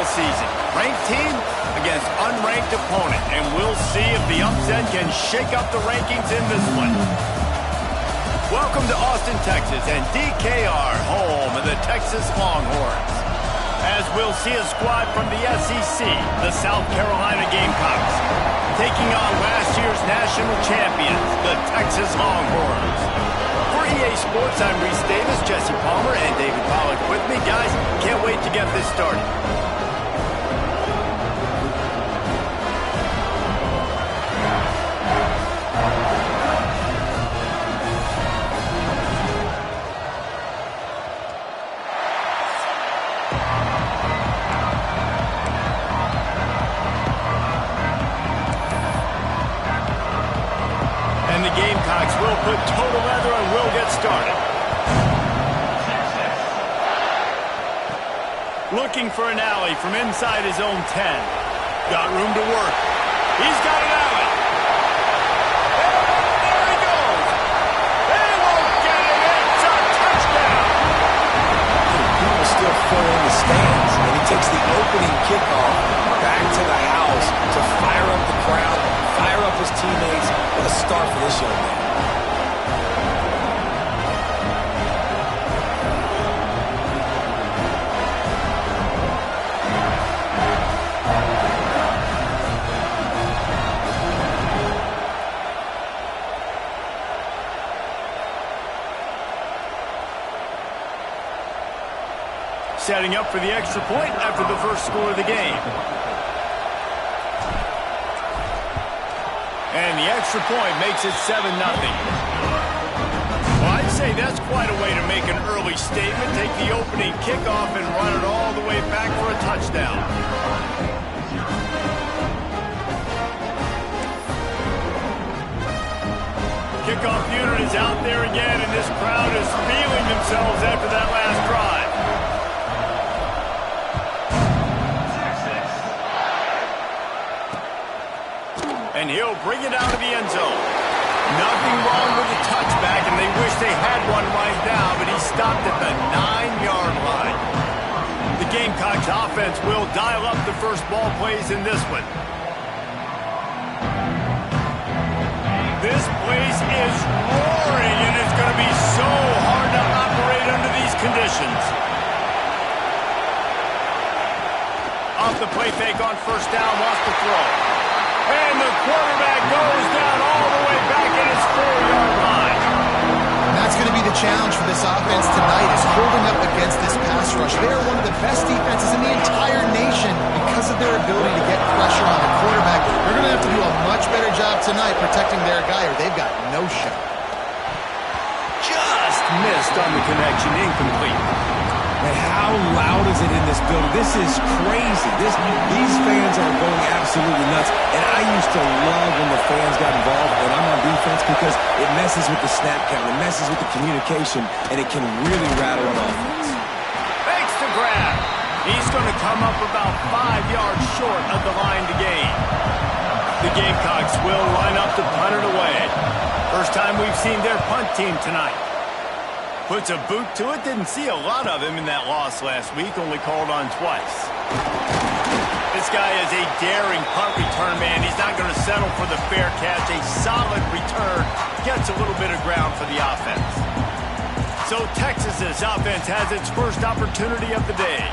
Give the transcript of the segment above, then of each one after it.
football season. Ranked team against unranked opponent, and we'll see if the upset can shake up the rankings in this one. Welcome to Austin, Texas, and DKR, home of the Texas Longhorns. As we'll see a squad from the SEC, the South Carolina Gamecocks, taking on last year's national champions, the Texas Longhorns. For EA Sports, I'm Reese Davis, Jesse Palmer, and David Pollack with me. Guys, can't wait to get this started. Gamecocks will put total leather and will get started. Looking for an alley from inside his own 10. Got room to work. He's got an alley. And there he goes. They won't get it. It's a touchdown. People still fill in the stands, and he takes the opening kickoff back to the house to fire up the crowd, fire up his teammates. What a start for this young man. Setting up for the extra point after the first score of the game. And the extra point makes it 7-0. Well, I'd say that's quite a way to make an early statement. Take the opening kickoff and run it all the way back for a touchdown. Kickoff unit is out there again, and this crowd is feeling themselves after that last drive. And he'll bring it out of the end zone. Nothing wrong with the touchback, and they wish they had one right now, but he stopped at the 9-yard line. The Gamecocks offense will dial up the first ball plays in this one. This place is roaring, and it's going to be so hard to operate under these conditions. Off the play fake on first down, lost the throw. And the quarterback goes down all the way back at his 4-yard line. And that's going to be the challenge for this offense tonight, is holding up against this pass rush. They are one of the best defenses in the entire nation because of their ability to get pressure on the quarterback. They're going to have to do a much better job tonight protecting their guy, or they've got no shot. Just missed on the connection, incomplete. And how loud is it in this building? This is crazy. These fans are going absolutely nuts. And I used to love when the fans got involved when I'm on defense because it messes with the snap count. It messes with the communication, and it can really rattle an offense. Thanks to grab. He's going to come up about 5 yards short of the line to gain. The Gamecocks will line up to punt it away. First time we've seen their punt team tonight. Puts a boot to it. Didn't see a lot of him in that loss last week. Only called on twice. This guy is a daring punt return man. He's not going to settle for the fair catch. A solid return. Gets a little bit of ground for the offense. So Texas's offense has its first opportunity of the day.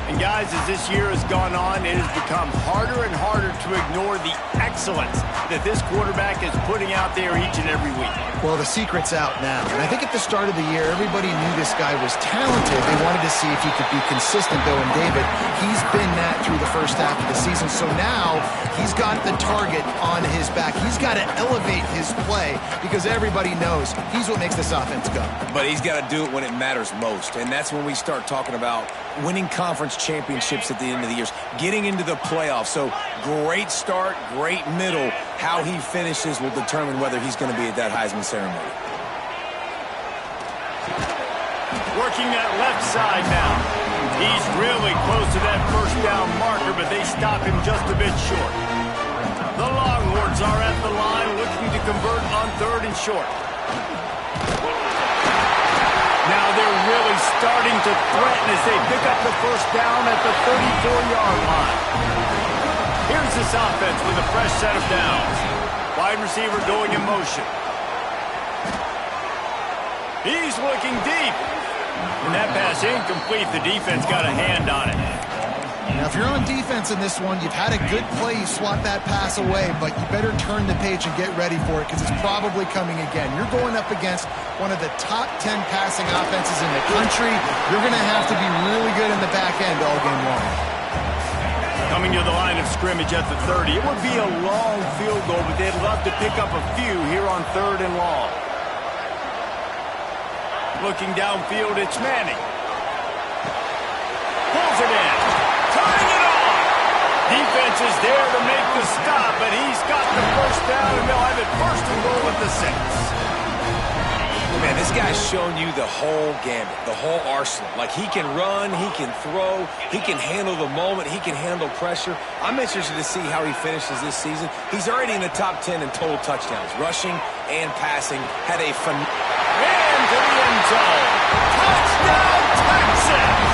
And guys, as this year has gone on, it has become harder and harder to ignore the excellence that this quarterback is putting out there each and every week. Well, the secret's out now. And I think at the start of the year, everybody knew this guy was talented. They wanted to see if he could be consistent, though. And David, he's been that through the first half of the season. So now he's got the target on his back. He's got to elevate his play because everybody knows he's what makes this offense go. But he's got to do it when it matters most. And that's when we start talking about winning conference championships at the end of the year, getting into the playoffs. So great start, great middle. How he finishes will determine whether he's going to be at that Heisman ceremony. Working that left side now. He's really close to that first down marker, but they stop him just a bit short. The Longhorns are at the line looking to convert on 3rd and short. Now they're really starting to threaten as they pick up the first down at the 34-yard line. Here's this offense with a fresh set of downs. Wide receiver going in motion. He's looking deep. And that pass incomplete. The defense got a hand on it. Now, if you're on defense in this one, you've had a good play, you swat that pass away, but you better turn the page and get ready for it because it's probably coming again. You're going up against one of the top 10 passing offenses in the country. You're going to have to be really good in the back end all game long. Coming to the line of scrimmage at the 30. It would be a long field goal, but they'd love to pick up a few here on 3rd and long. Looking downfield, it's Manning. Pulls it in. Tying it on. Defense is there to make the stop, but he's got the first down, and they'll have it 1st and goal at the 6. Man, this guy's shown you the whole gambit, the whole arsenal. Like, he can run, he can throw, he can handle the moment, he can handle pressure. I'm interested to see how he finishes this season. He's already in the top 10 in total touchdowns, rushing and passing. Had a and to the end zone. Touchdown, Texas!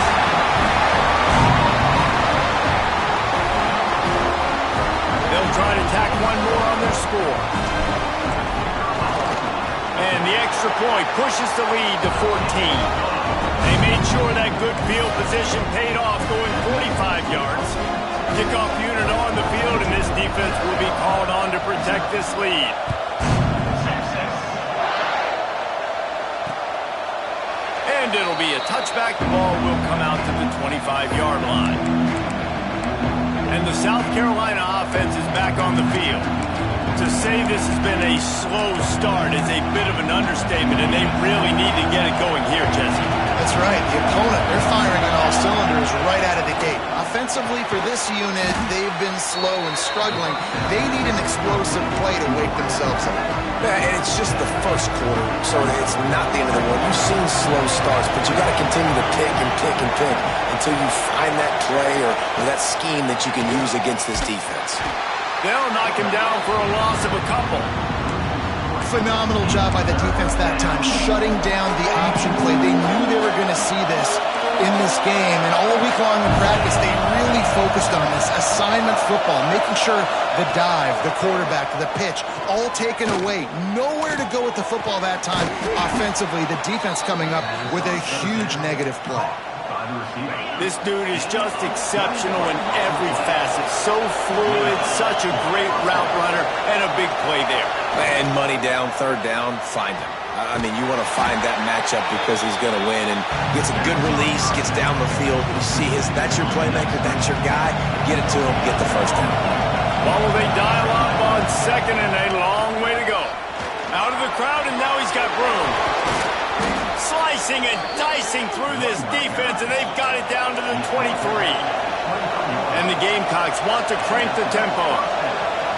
They'll try to tack one more on their score. And the extra point pushes the lead to 14. They made sure that good field position paid off, going 45 yards. Kickoff unit on the field, and this defense will be called on to protect this lead. And it'll be a touchback. The ball will come out to the 25-yard line. And the South Carolina offense is back on the field. To say this has been a slow start is a bit of an understatement, and they really need to get it going here, Jesse. That's right. The opponent, they're firing on all cylinders right out of the gate. Offensively for this unit, they've been slow and struggling. They need an explosive play to wake themselves up. Yeah, and it's just the first quarter, so it's not the end of the world. You've seen slow starts, but you got to continue to pick and pick and pick until you find that play or that scheme that you can use against this defense. They'll knock him down for a loss of a couple. Phenomenal job by the defense that time, shutting down the option play. They knew they were going to see this in this game, and all week long in practice, they really focused on this assignment football, making sure the dive, the quarterback, the pitch, all taken away. Nowhere to go with the football that time. Offensively, the defense coming up with a huge negative play. This dude is just exceptional in every facet. So fluid, such a great route runner, and a big play there. And money down, 3rd down, find him. I mean, you want to find that matchup because he's going to win and gets a good release, gets down the field. You see that's your playmaker, that's your guy. Get it to him, get the first down. Well, they dial up on 2nd and a long way to go. Out of the crowd, and now he's got room. Slicing and dicing through this defense, and they've got it down to the 23. And the Gamecocks want to crank the tempo.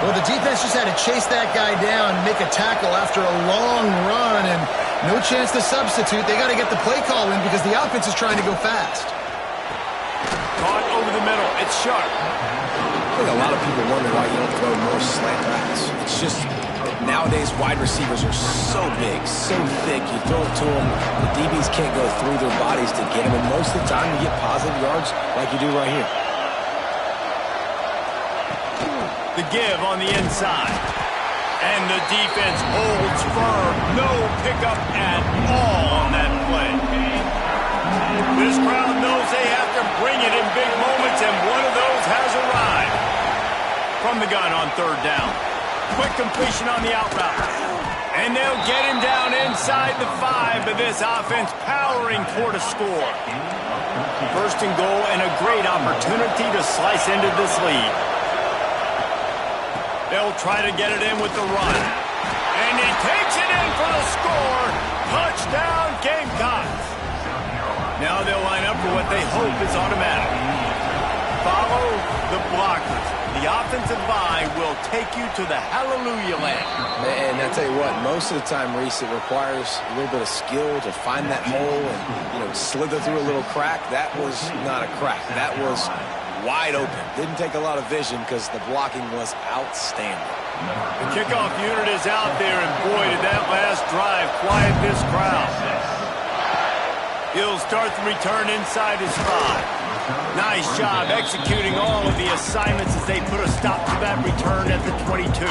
Well, the defense just had to chase that guy down, make a tackle after a long run, and no chance to substitute. They got to get the play call in because the offense is trying to go fast. Caught over the middle. It's Sharp. I think a lot of people wonder why you don't throw more slant routes. It's just nowadays wide receivers are so big, so thick. You throw it to them, the DBs can't go through their bodies to get them, and most of the time you get positive yards like you do right here. The give on the inside. And the defense holds firm. No pickup at all on that play. This crowd knows they have to bring it in big moments, and one of those has arrived. From the gun on 3rd down. Quick completion on the out route. And they'll get him down inside the 5, but this offense powering toward a score. 1st and goal, and a great opportunity to slice into this lead. They'll try to get it in with the run. And he takes it in for the score. Touchdown, Gamecocks. Now they'll line up for what they hope is automatic. Follow the blockers. The offensive line will take you to the hallelujah land. And I tell you what, most of the time, Reese, it requires a little bit of skill to find that hole and, slither through a little crack. That was not a crack. That was wide open. Didn't take a lot of vision because the blocking was outstanding. The kickoff unit is out there, and boy, did that last drive quiet this crowd. He'll start the return inside his 5. Nice job executing all of the assignments as they put a stop to that return at the 22.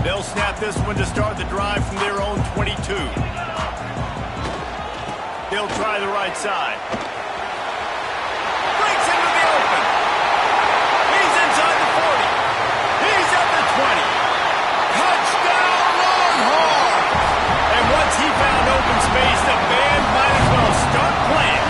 They'll snap this one to start the drive from their own 22. They'll try the right side. Breaks into the open. He's inside the 40. He's at the 20. Touchdown, Longhorns! And once he found open space, the band might as well start playing.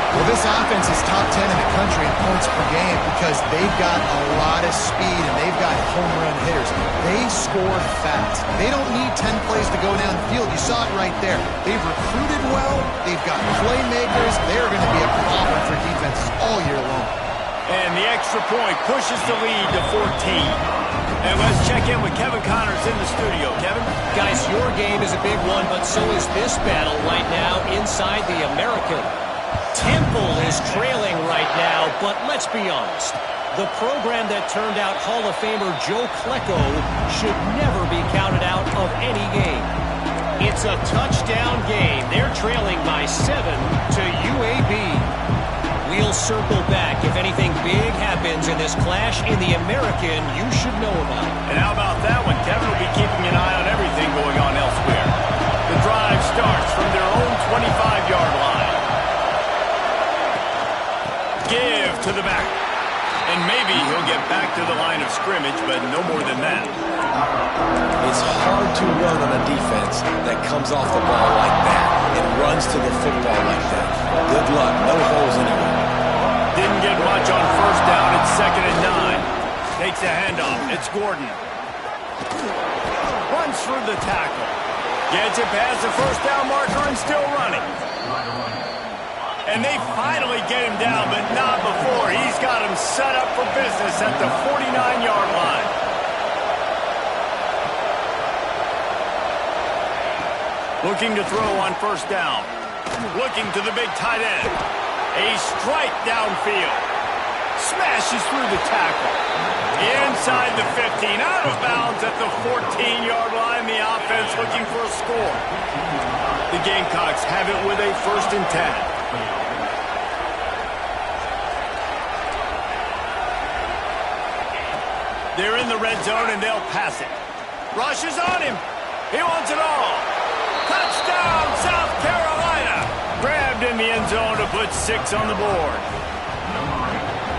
Well, this offense is top 10 in the country in points per game because they've got a lot of speed and they've got home run hitters. They score fast. They don't need 10 plays to go down the field. You saw it right there. They've recruited well. They've got playmakers. They're going to be a problem for defenses all year long. And the extra point pushes the lead to 14. And let's check in with Kevin Connors in the studio. Kevin? Guys, your game is a big one, but so is this battle right now inside the American. Temple is trailing right now, but let's be honest. The program that turned out Hall of Famer Joe Klecko should never be counted out of any game. It's a touchdown game. They're trailing by 7 to UAB. We'll circle back if anything big happens in this clash in the American you should know about. And how about that one? Kevin will be keeping an eye on everything going on elsewhere. The drive starts from their own 25-yard line. Give to the back. And maybe he'll get back to the line of scrimmage, but no more than that. It's hard to run on a defense that comes off the ball like that and runs to the football like that. Good luck. No holes anywhere. Didn't get much on first down. It's 2nd and 9. Takes a handoff. It's Gordon. Runs through the tackle. Gets it past the first down marker and still running. And they finally get him down, but not before. He's got him set up for business at the 49-yard line. Looking to throw on first down. Looking to the big tight end. A strike downfield. Smashes through the tackle. Inside the 15. Out of bounds at the 14-yard line. The offense looking for a score. The Gamecocks have it with a 1st and 10. They're in the red zone, and they'll pass it. Rush is on him. He wants it all. Touchdown, South Carolina. Grabbed in the end zone to put 6 on the board.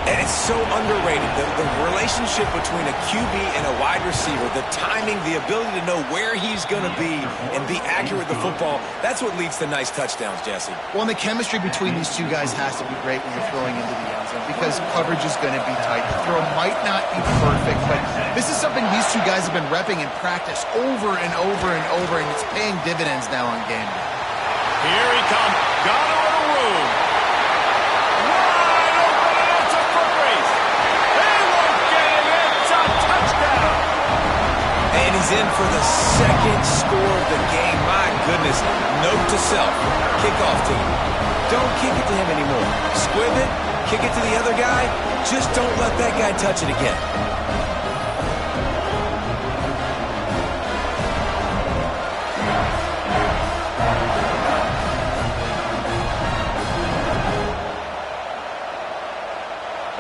And it's so underrated. The relationship between a QB and a wide receiver, the timing, the ability to know where he's going to be and be accurate with the football, that's what leads to nice touchdowns, Jesse. Well, and the chemistry between these two guys has to be great when you're throwing into the end zone because coverage is going to be tight. The throw might not be perfect, but this is something these two guys have been repping in practice over and over and over, and it's paying dividends now on game day. Here he comes. Got a little room. Wide open, and it's a foot race. They won't get him. It's a touchdown. And he's in for the 2nd score of the game. My goodness. Note to self. Kickoff team. Don't kick it to him anymore. Squib it. Kick it to the other guy. Just don't let that guy touch it again.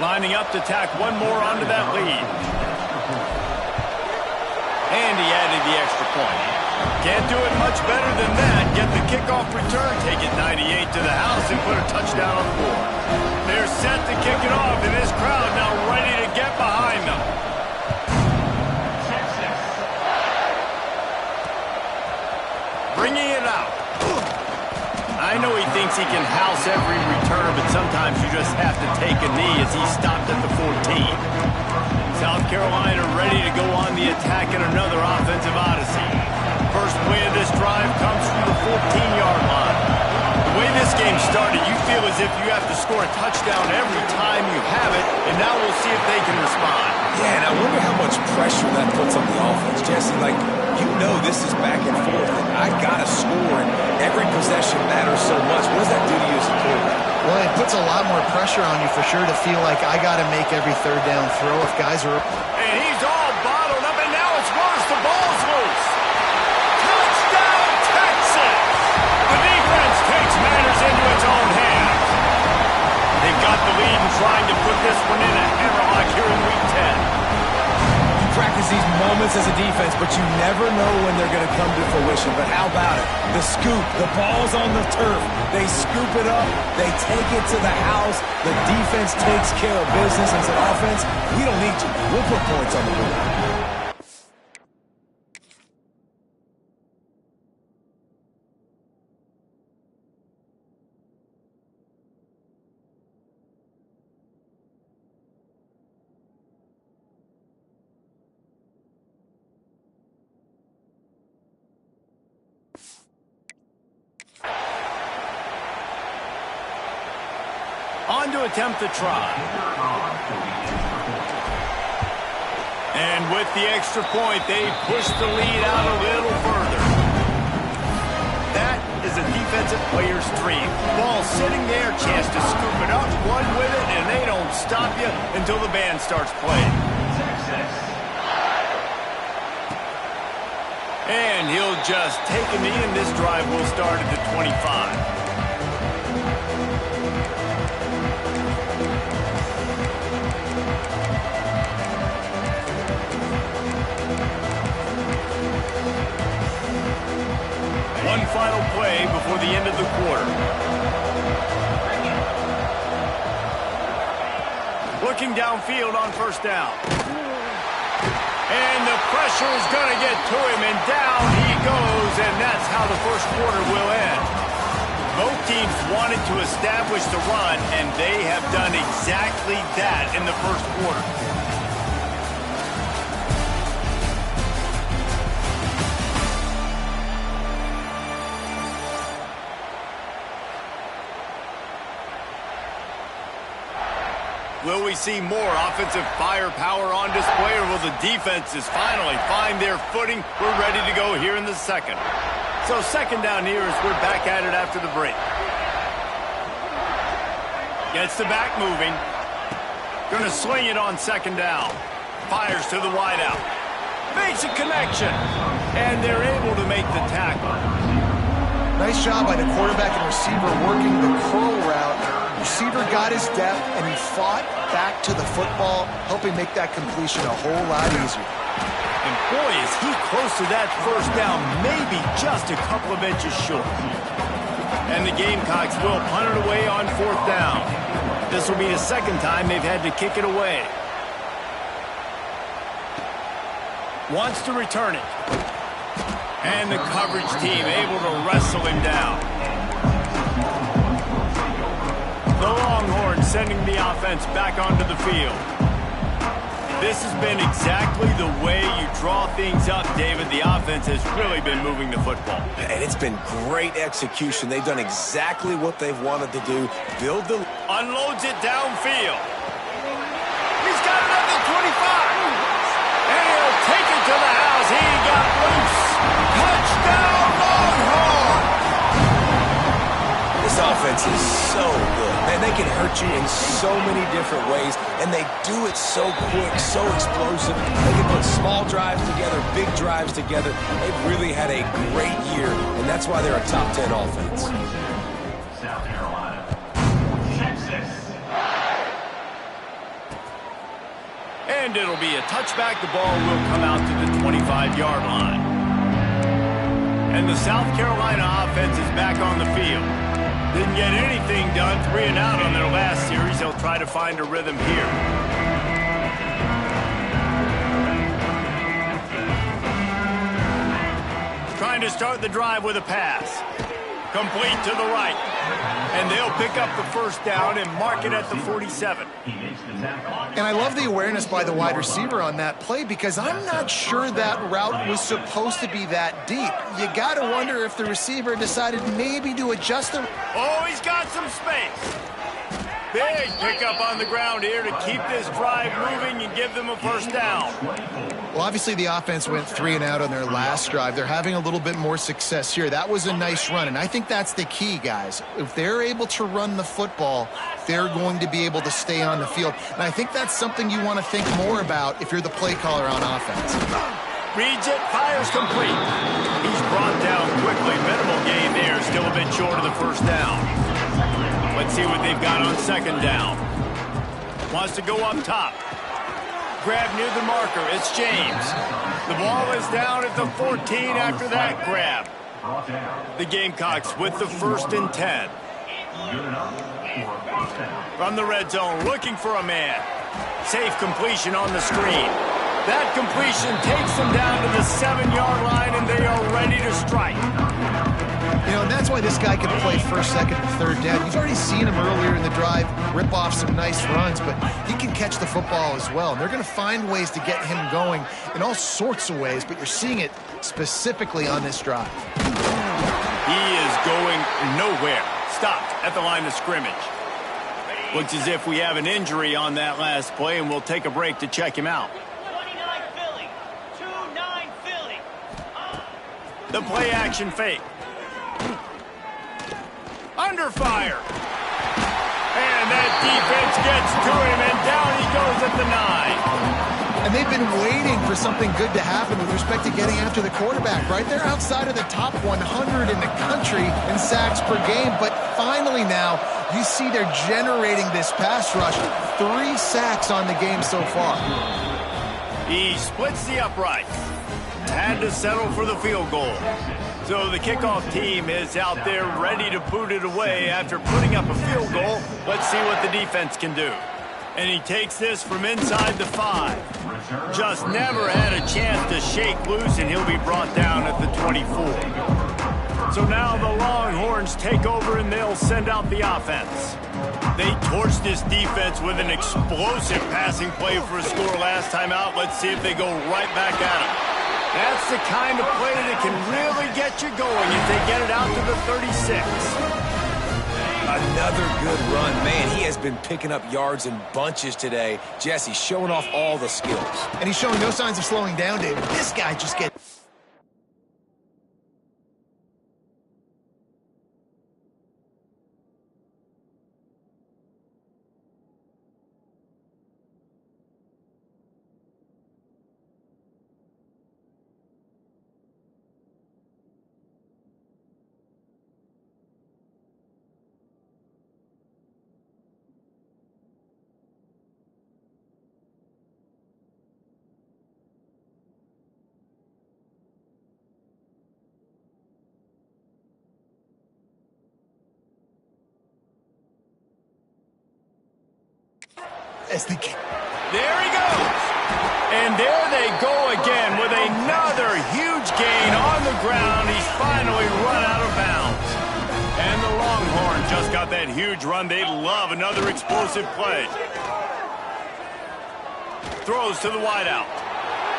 Lining up to tack one more onto that lead. And he added the extra point. Can't do it much better than that. Get the kickoff return, take it 98 to the house, and put a touchdown on the board. They're set to kick it off, and this crowd now ready to get behind them. Bringing it out. I know he thinks he can house every return, but sometimes you just have to take a knee as he stopped at the 14. South Carolina ready to go on the attack in another offensive odyssey. First play of this drive comes from the 14-yard line. The way this game started, you feel as if you have to score a touchdown every time you have it, and now we'll see if they can respond. Yeah, and I wonder how much pressure that puts on the offense, Jesse. Like, you know this is back and forth, and I got to score, and every possession matters so much. What does that do to you as a quarterback? Well, it puts a lot more pressure on you for sure to feel like I got to make every 3rd down throw if guys are... And he's all bottled up, and now it's worse. The ball's loose. Touchdown, Texas! The defense the lead and trying to put this one in a hammerlock here in Week 10. Practice these moments as a defense, but you never know when they're going to come to fruition. But how about it? The scoop, the ball's on the turf. They scoop it up, they take it to the house. The defense takes care of business and said, offense, we don't need you. We'll put points on the board. On to attempt the try. And with the extra point, they push the lead out a little further. That is a defensive player's dream. Ball sitting there, chance to scoop it up, run with it, and they don't stop you until the band starts playing. And he'll just take a knee, and this drive will start at the 25. One final play before the end of the quarter. Looking downfield on first down. And the pressure is going to get to him, and down he goes, and that's how the first quarter will end. Both teams wanted to establish the run, and they have done exactly that in the first quarter. Will we see more offensive firepower on display, or will the defenses finally find their footing? We're ready to go here in the second. So second down here as we're back at it after the break. Gets the back moving. Going to swing it on second down. Fires to the wideout. Makes a connection. And they're able to make the tackle. Nice job by the quarterback and receiver working the curl route. Receiver got his depth, and he fought back to the football, helping make that completion a whole lot easier. And boy, is he close to that first down, maybe just a couple of inches short. And the Gamecocks will punt it away on fourth down. This will be the second time they've had to kick it away. Wants to return it. And the coverage team able to wrestle him down. The Longhorns sending the offense back onto the field. This has been exactly the way you draw things up, David. The offense has really been moving the football. And it's been great execution. They've done exactly what they've wanted to do. Build the... Unloads it downfield. He's got it at the 25. And he'll take it to the house. He got loose. Touchdown, Longhorns! This offense is so good. Man, they can hurt you in so many different ways, and they do it so quick, so explosive. They can put small drives together, big drives together. They've really had a great year, and that's why they're a top 10 offense. South Carolina, Texas. And it'll be a touchback. The ball will come out to the 25-yard line. And the South Carolina offense is back on the field. Didn't get anything done, 3 and out on their last series. They'll try to find a rhythm here. Trying to start the drive with a pass. Complete to the right. And they'll pick up the first down and mark it at the 47. And I love the awareness by the wide receiver on that play, because I'm not sure that route was supposed to be that deep. You got to wonder if the receiver decided maybe to adjust the... Oh, he's got some space. Big pickup on the ground here to keep this drive moving and give them a first down. Well, obviously the offense went 3 and out on their last drive. They're having a little bit more success here. That was a nice run, and I think that's the key, guys. If they're able to run the football, they're going to be able to stay on the field. And I think that's something you want to think more about if you're the play caller on offense. Reads it, fires complete. He's brought down quickly. Minimal gain there, still a bit short of the first down. But Let's see what they've got on second down. Wants to go up top. Grab near the marker. It's James. The ball is down at the 14 after that grab. The Gamecocks with the 1st and 10. From the red zone, looking for a man. Safe completion on the screen. That completion takes them down to the 7-yard line, and they are ready to strike. You know, and that's why this guy can play first, second, and third down. You've already seen him earlier in the drive rip off some nice runs, but he can catch the football as well. And they're going to find ways to get him going in all sorts of ways, but you're seeing it specifically on this drive. He is going nowhere. Stopped at the line of scrimmage. Looks as if we have an injury on that last play, and we'll take a break to check him out. 29 Philly. 2-9 Philly. The play action fake. Under fire. And that defense gets to him, and down he goes at the 9. And they've been waiting for something good to happen with respect to getting after the quarterback, right? They're outside of the top 100 in the country in sacks per game, but finally now you see they're generating this pass rush. 3 sacks on the game so far. He splits the uprights. Had to settle for the field goal. So the kickoff team is out there ready to boot it away after putting up a field goal. Let's see what the defense can do. And he takes this from inside the 5. Just never had a chance to shake loose, and he'll be brought down at the 24. So now the Longhorns take over, and they'll send out the offense. They torched this defense with an explosive passing play for a score last time out. Let's see if they go right back at him. That's the kind of play that can really get you going if they get it out to the 36. Another good run. Man, he has been picking up yards in bunches today. Jesse showing off all the skills. And he's showing no signs of slowing down, David. This guy just gets... There he goes. And there they go again with another huge gain on the ground. He's finally run out of bounds. And the Longhorns just got that huge run. They love another explosive play. Throws to the wideout.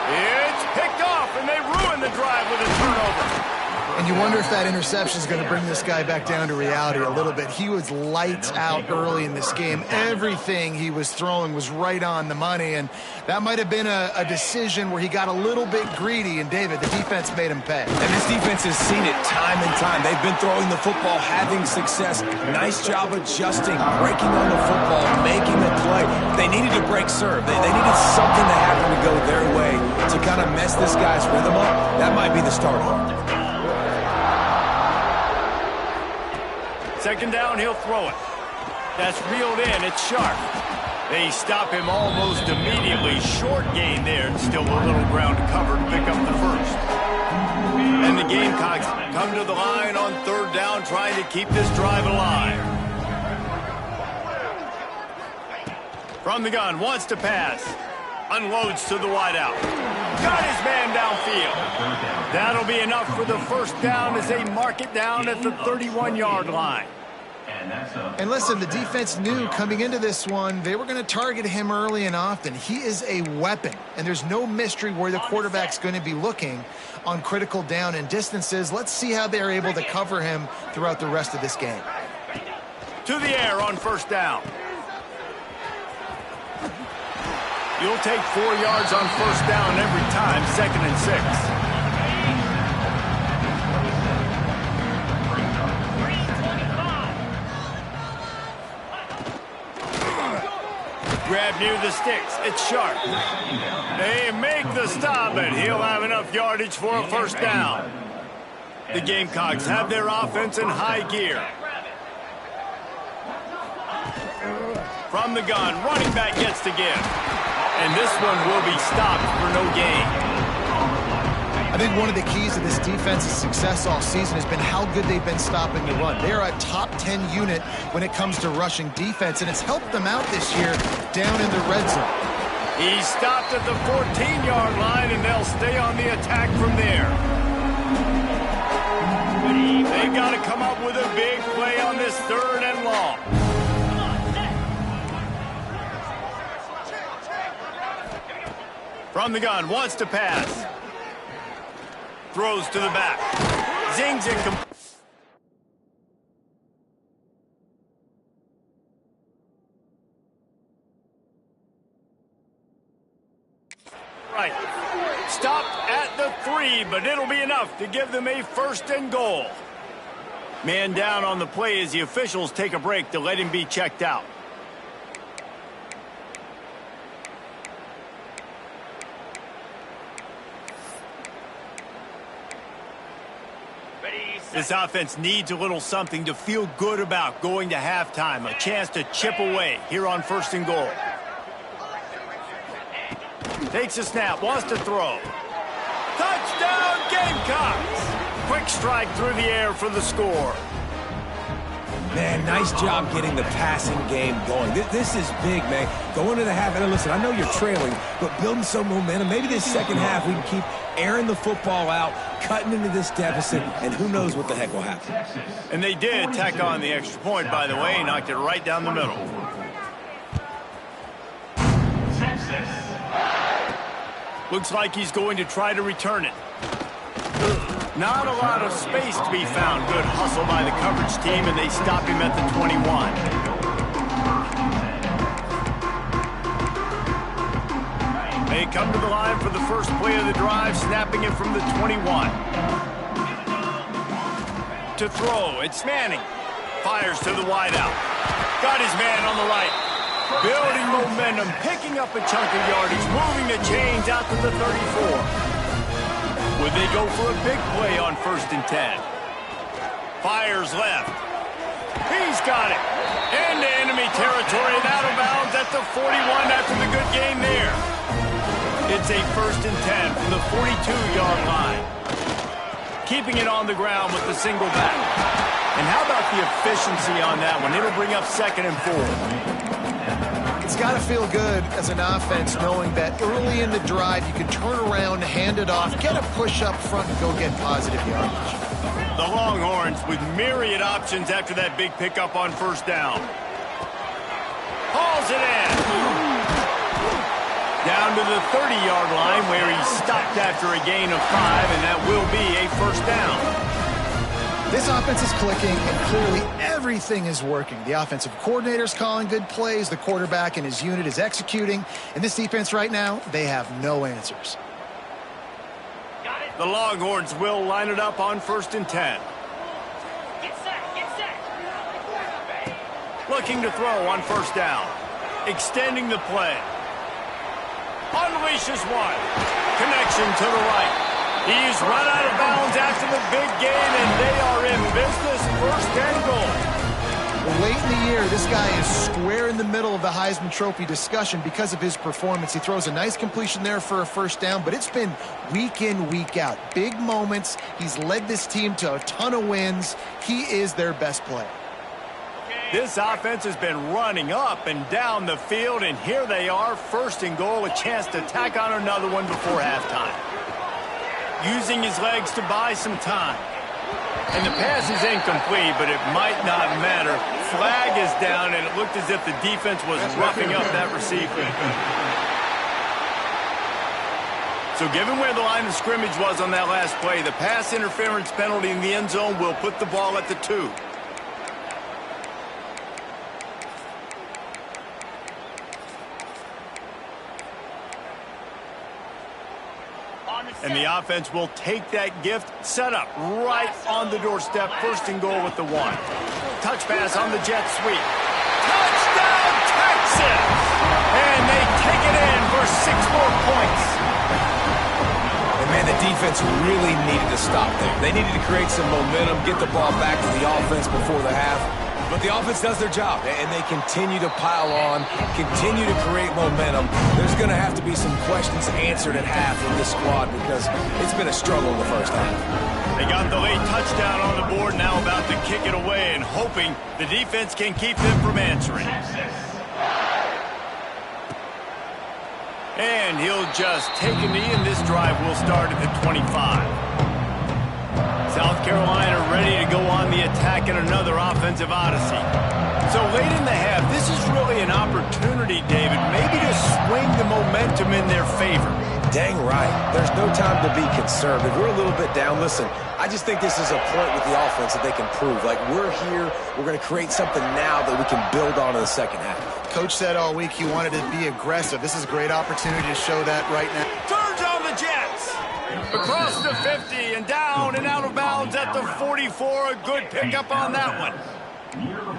It's picked off, and they ruin the drive with a turnover. And you wonder if that interception is going to bring this guy back down to reality a little bit. He was lights out early in this game. Everything he was throwing was right on the money, and that might have been a decision where he got a little bit greedy, and David, the defense made him pay. And this defense has seen it time and time. They've been throwing the football, having success. Nice job adjusting, breaking on the football, making a play. They needed to break serve. They needed something to happen to go their way to kind of mess this guy's rhythm up. That might be the start of it. Second down, he'll throw it. That's reeled in. It's Sharp. They stop him almost immediately. Short gain there, and still a little ground to cover to pick up the first. And the Gamecocks come to the line on third down, trying to keep this drive alive. From the gun, wants to pass. Unloads to the wideout. Got his man downfield. That'll be enough for the first down as they mark it down at the 31-yard line. And listen, the defense knew coming into this one, they were going to target him early and often. He is a weapon, and there's no mystery where the quarterback's going to be looking on critical down and distances. Let's see how they're able to cover him throughout the rest of this game. To the air on first down. You'll take 4 yards on first down every time, 2nd and 6. Grab near the sticks. It's Sharp. They make the stop, and he'll have enough yardage for a first down. The Gamecocks have their offense in high gear. From the gun, running back gets the give. And this one will be stopped for no gain. I think one of the keys to this defense's success all season has been how good they've been stopping the run. They are a top 10 unit when it comes to rushing defense, and it's helped them out this year down in the red zone. He stopped at the 14-yard line, and they'll stay on the attack from there. They got to come up with a big play on this 3rd and long. From the gun, wants to pass. Throws to the back. Zings it. Right. Stopped at the 3, but it'll be enough to give them a 1st and goal. Man down on the play as the officials take a break to let him be checked out. This offense needs a little something to feel good about going to halftime. A chance to chip away here on 1st and goal. Takes a snap, wants to throw. Touchdown, Gamecocks! Quick strike through the air for the score. Man, nice job getting the passing game going. This is big, man. Going to the half, and listen, I know you're trailing, but building some momentum. Maybe this second half we can keep airing the football out, cutting into this deficit, and who knows what the heck will happen. And they did tack on the extra point, by the way, knocked it right down the middle. Looks like he's going to try to return it. Not a lot of space to be found. Good hustle by the coverage team, and they stop him at the 21. They come to the line for the first play of the drive, snapping it from the 21. To throw, it's Manning. Fires to the wideout. Got his man on the right. Building momentum, picking up a chunk of yardage, moving the chains out to the 34. Would they go for a big play on 1st and 10? Fires left. He's got it. Into enemy territory and out of bounds at the 41 after the good gain there. It's a 1st and 10 from the 42-yard line. Keeping it on the ground with the single back. And how about the efficiency on that one? It'll bring up 2nd and 4. It's got to feel good as an offense knowing that early in the drive you can turn around, hand it off, get a push up front, and go get positive yardage. The Longhorns with myriad options after that big pickup on 1st down. Hauls it in. Down to the 30-yard line where he stopped after a gain of 5, and that will be a 1st down. This offense is clicking, and clearly everything is working. The offensive coordinator's calling good plays. The quarterback and his unit is executing. And this defense right now, they have no answers. The Longhorns will line it up on 1st and 10. Get set. Looking to throw on 1st down. Extending the play. Unleashes one. Connection to the right. He's run out of bounds after the big gain, and they are in business. 1st and goal. Well, late in the year, this guy is square in the middle of the Heisman Trophy discussion because of his performance. He throws a nice completion there for a 1st down, but it's been week in, week out. Big moments. He's led this team to a ton of wins. He is their best player. This offense has been running up and down the field, and here they are, 1st and goal, a chance to tack on another one before halftime. Using his legs to buy some time. And the pass is incomplete, but it might not matter. Flag is down, and it looked as if the defense was roughing up that receiver. So given where the line of scrimmage was on that last play, the pass interference penalty in the end zone will put the ball at the 2. And the offense will take that gift, set up right on the doorstep, 1st and goal with the 1. Touch pass on the jet sweep. Touchdown, Texas! And they take it in for 6 more points. And man, the defense really needed to stop there. They needed to create some momentum, get the ball back to the offense before the half. But the offense does their job, and they continue to pile on, continue to create momentum. There's going to have to be some questions answered at half with this squad because it's been a struggle in the first half. They got the late touchdown on the board, now about to kick it away and hoping the defense can keep them from answering. And he'll just take a knee, and this drive will start at the 25. South Carolina ready to go on the attack in another offensive odyssey. So late in the half, this is really an opportunity, David, maybe to swing the momentum in their favor. Dang right. There's no time to be concerned. If we're a little bit down, listen, I just think this is a point with the offense that they can prove. Like, we're here, we're going to create something now that we can build on in the second half. Coach said all week he wanted to be aggressive. This is a great opportunity to show that right now. Turns on the Jets. Across the 50 and down and out of bounds at the 44. A good pickup on that one.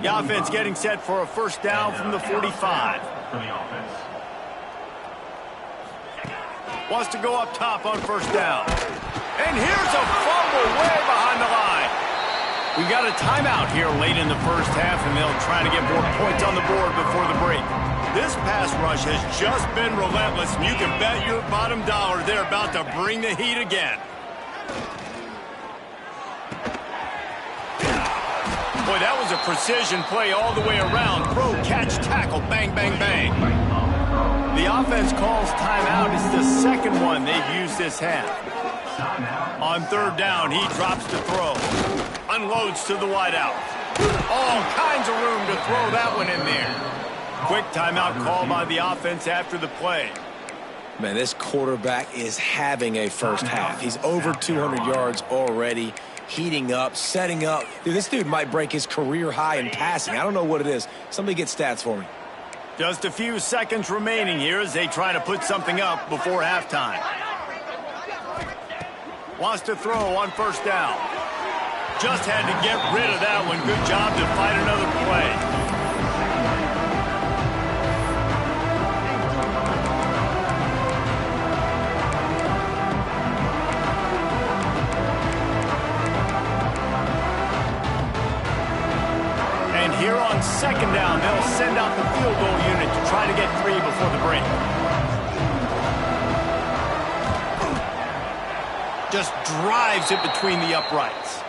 The offense getting set for a first down from the 45. Wants to go up top on first down. And here's a fumble way behind the line. We got a timeout here late in the first half, and they'll try to get more points on the board before the break. This pass rush has just been relentless, and you can bet your bottom dollar they're about to bring the heat again. Boy, that was a precision play all the way around. Throw, catch, tackle, bang, bang, bang. The offense calls timeout. It's the second one they've used this half. On third down, he drops to throw. Unloads to the wideout. All kinds of room to throw that one in there. Quick timeout call by the offense after the play. Man, this quarterback is having a first half. He's over 200 yards already, heating up, setting up. Dude, this dude might break his career high in passing. I don't know what it is. Somebody get stats for me. Just a few seconds remaining here as they try to put something up before halftime. Wants to throw on first down. Just had to get rid of that one. Good job to fight another play. And here on second down, they'll send out the field goal unit to try to get 3 before the break. Just drives it between the uprights.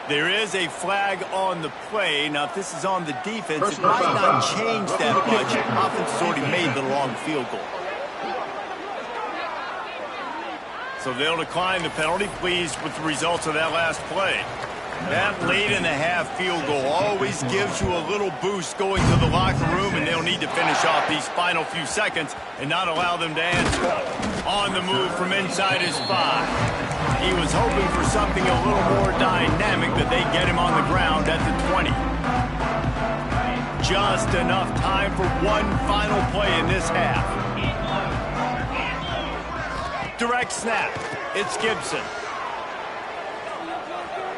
There is a flag on the play. Now, if this is on the defense, it might not change that much. Offense has already made the long field goal. So they'll decline the penalty, pleased with the results of that last play. That late in the half field goal always gives you a little boost going to the locker room, and they'll need to finish off these final few seconds and not allow them to answer. On the move from inside his 5. He was hoping for something a little more dynamic, that they get him on the ground at the 20. Just enough time for one final play in this half. Direct snap. It's Gibson.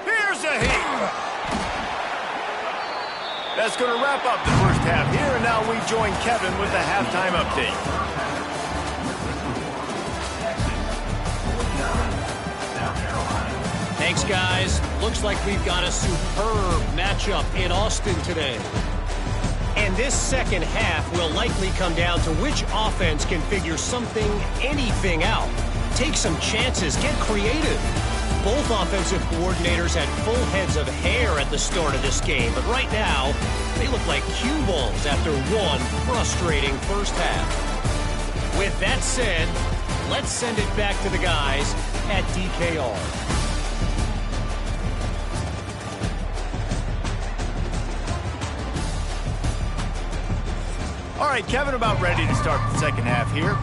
Here's a heat. That's going to wrap up the first half here, and now we join Kevin with the halftime update. Thanks, guys. Looks like we've got a superb matchup in Austin today. And this second half will likely come down to which offense can figure something, anything out. Take some chances, get creative. Both offensive coordinators had full heads of hair at the start of this game, but right now, they look like cue balls after one frustrating first half. With that said, let's send it back to the guys at DKR. All right, Kevin, about ready to start the second half here.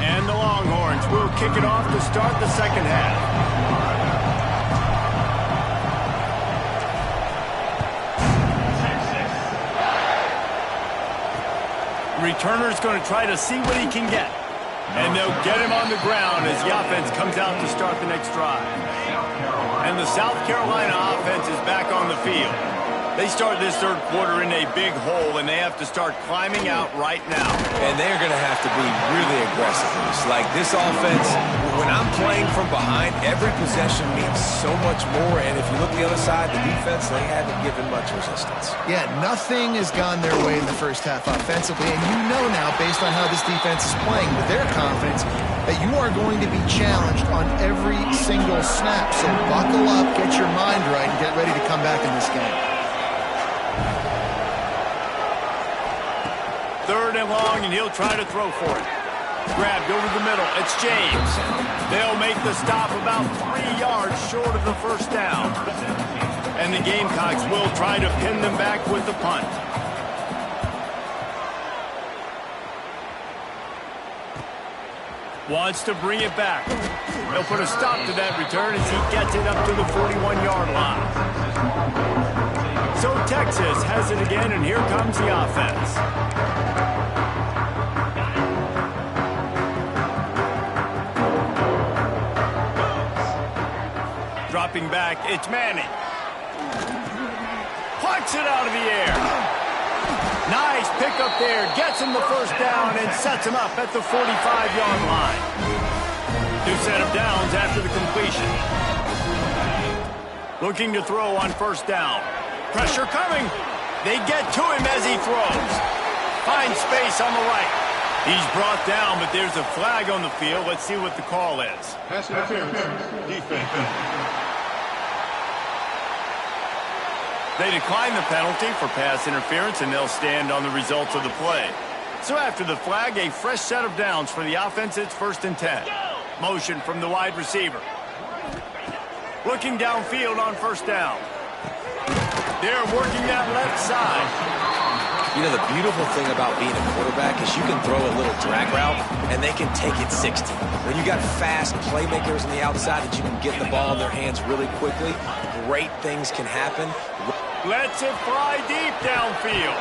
And the Longhorns will kick it off to start the second half. Returner's going to try to see what he can get. And they'll get him on the ground as the offense comes out to start the next drive. And the South Carolina offense is back on the field. They start this third quarter in a big hole, and they have to start climbing out right now. And they're going to have to be really aggressive. It's like this offense, when I'm playing from behind, every possession means so much more. And if you look the other side, the defense, they haven't given much resistance. Yeah, nothing has gone their way in the first half offensively. And you know now, based on how this defense is playing with their confidence, that you are going to be challenged on every single snap. So buckle up, get your mind right, and get ready to come back in this game. Third and long, and he'll try to throw for it. Grabbed over the middle. It's James. They'll make the stop about 3 yards short of the first down. And the Gamecocks will try to pin them back with the punt. Wants to bring it back. He'll put a stop to that return as he gets it up to the 41-yard line. So Texas has it again, and here comes the offense. Dropping back, it's Manning. Plucks it out of the air. Nice pickup there, gets him the first down and sets him up at the 45-yard line. New set of downs after the completion. Looking to throw on first down. Pressure coming. They get to him as he throws. Finds space on the right. He's brought down, but there's a flag on the field. Let's see what the call is. Pass interference, defense. They decline the penalty for pass interference, and they'll stand on the results of the play. So after the flag, a fresh set of downs for the offense. It's 1st and 10. Motion from the wide receiver. Looking downfield on first down. They're working that left side. You know, the beautiful thing about being a quarterback is you can throw a little drag route, and they can take it 60. When you got fast playmakers on the outside that you can get the ball in their hands really quickly, great things can happen. Lets it fly deep downfield.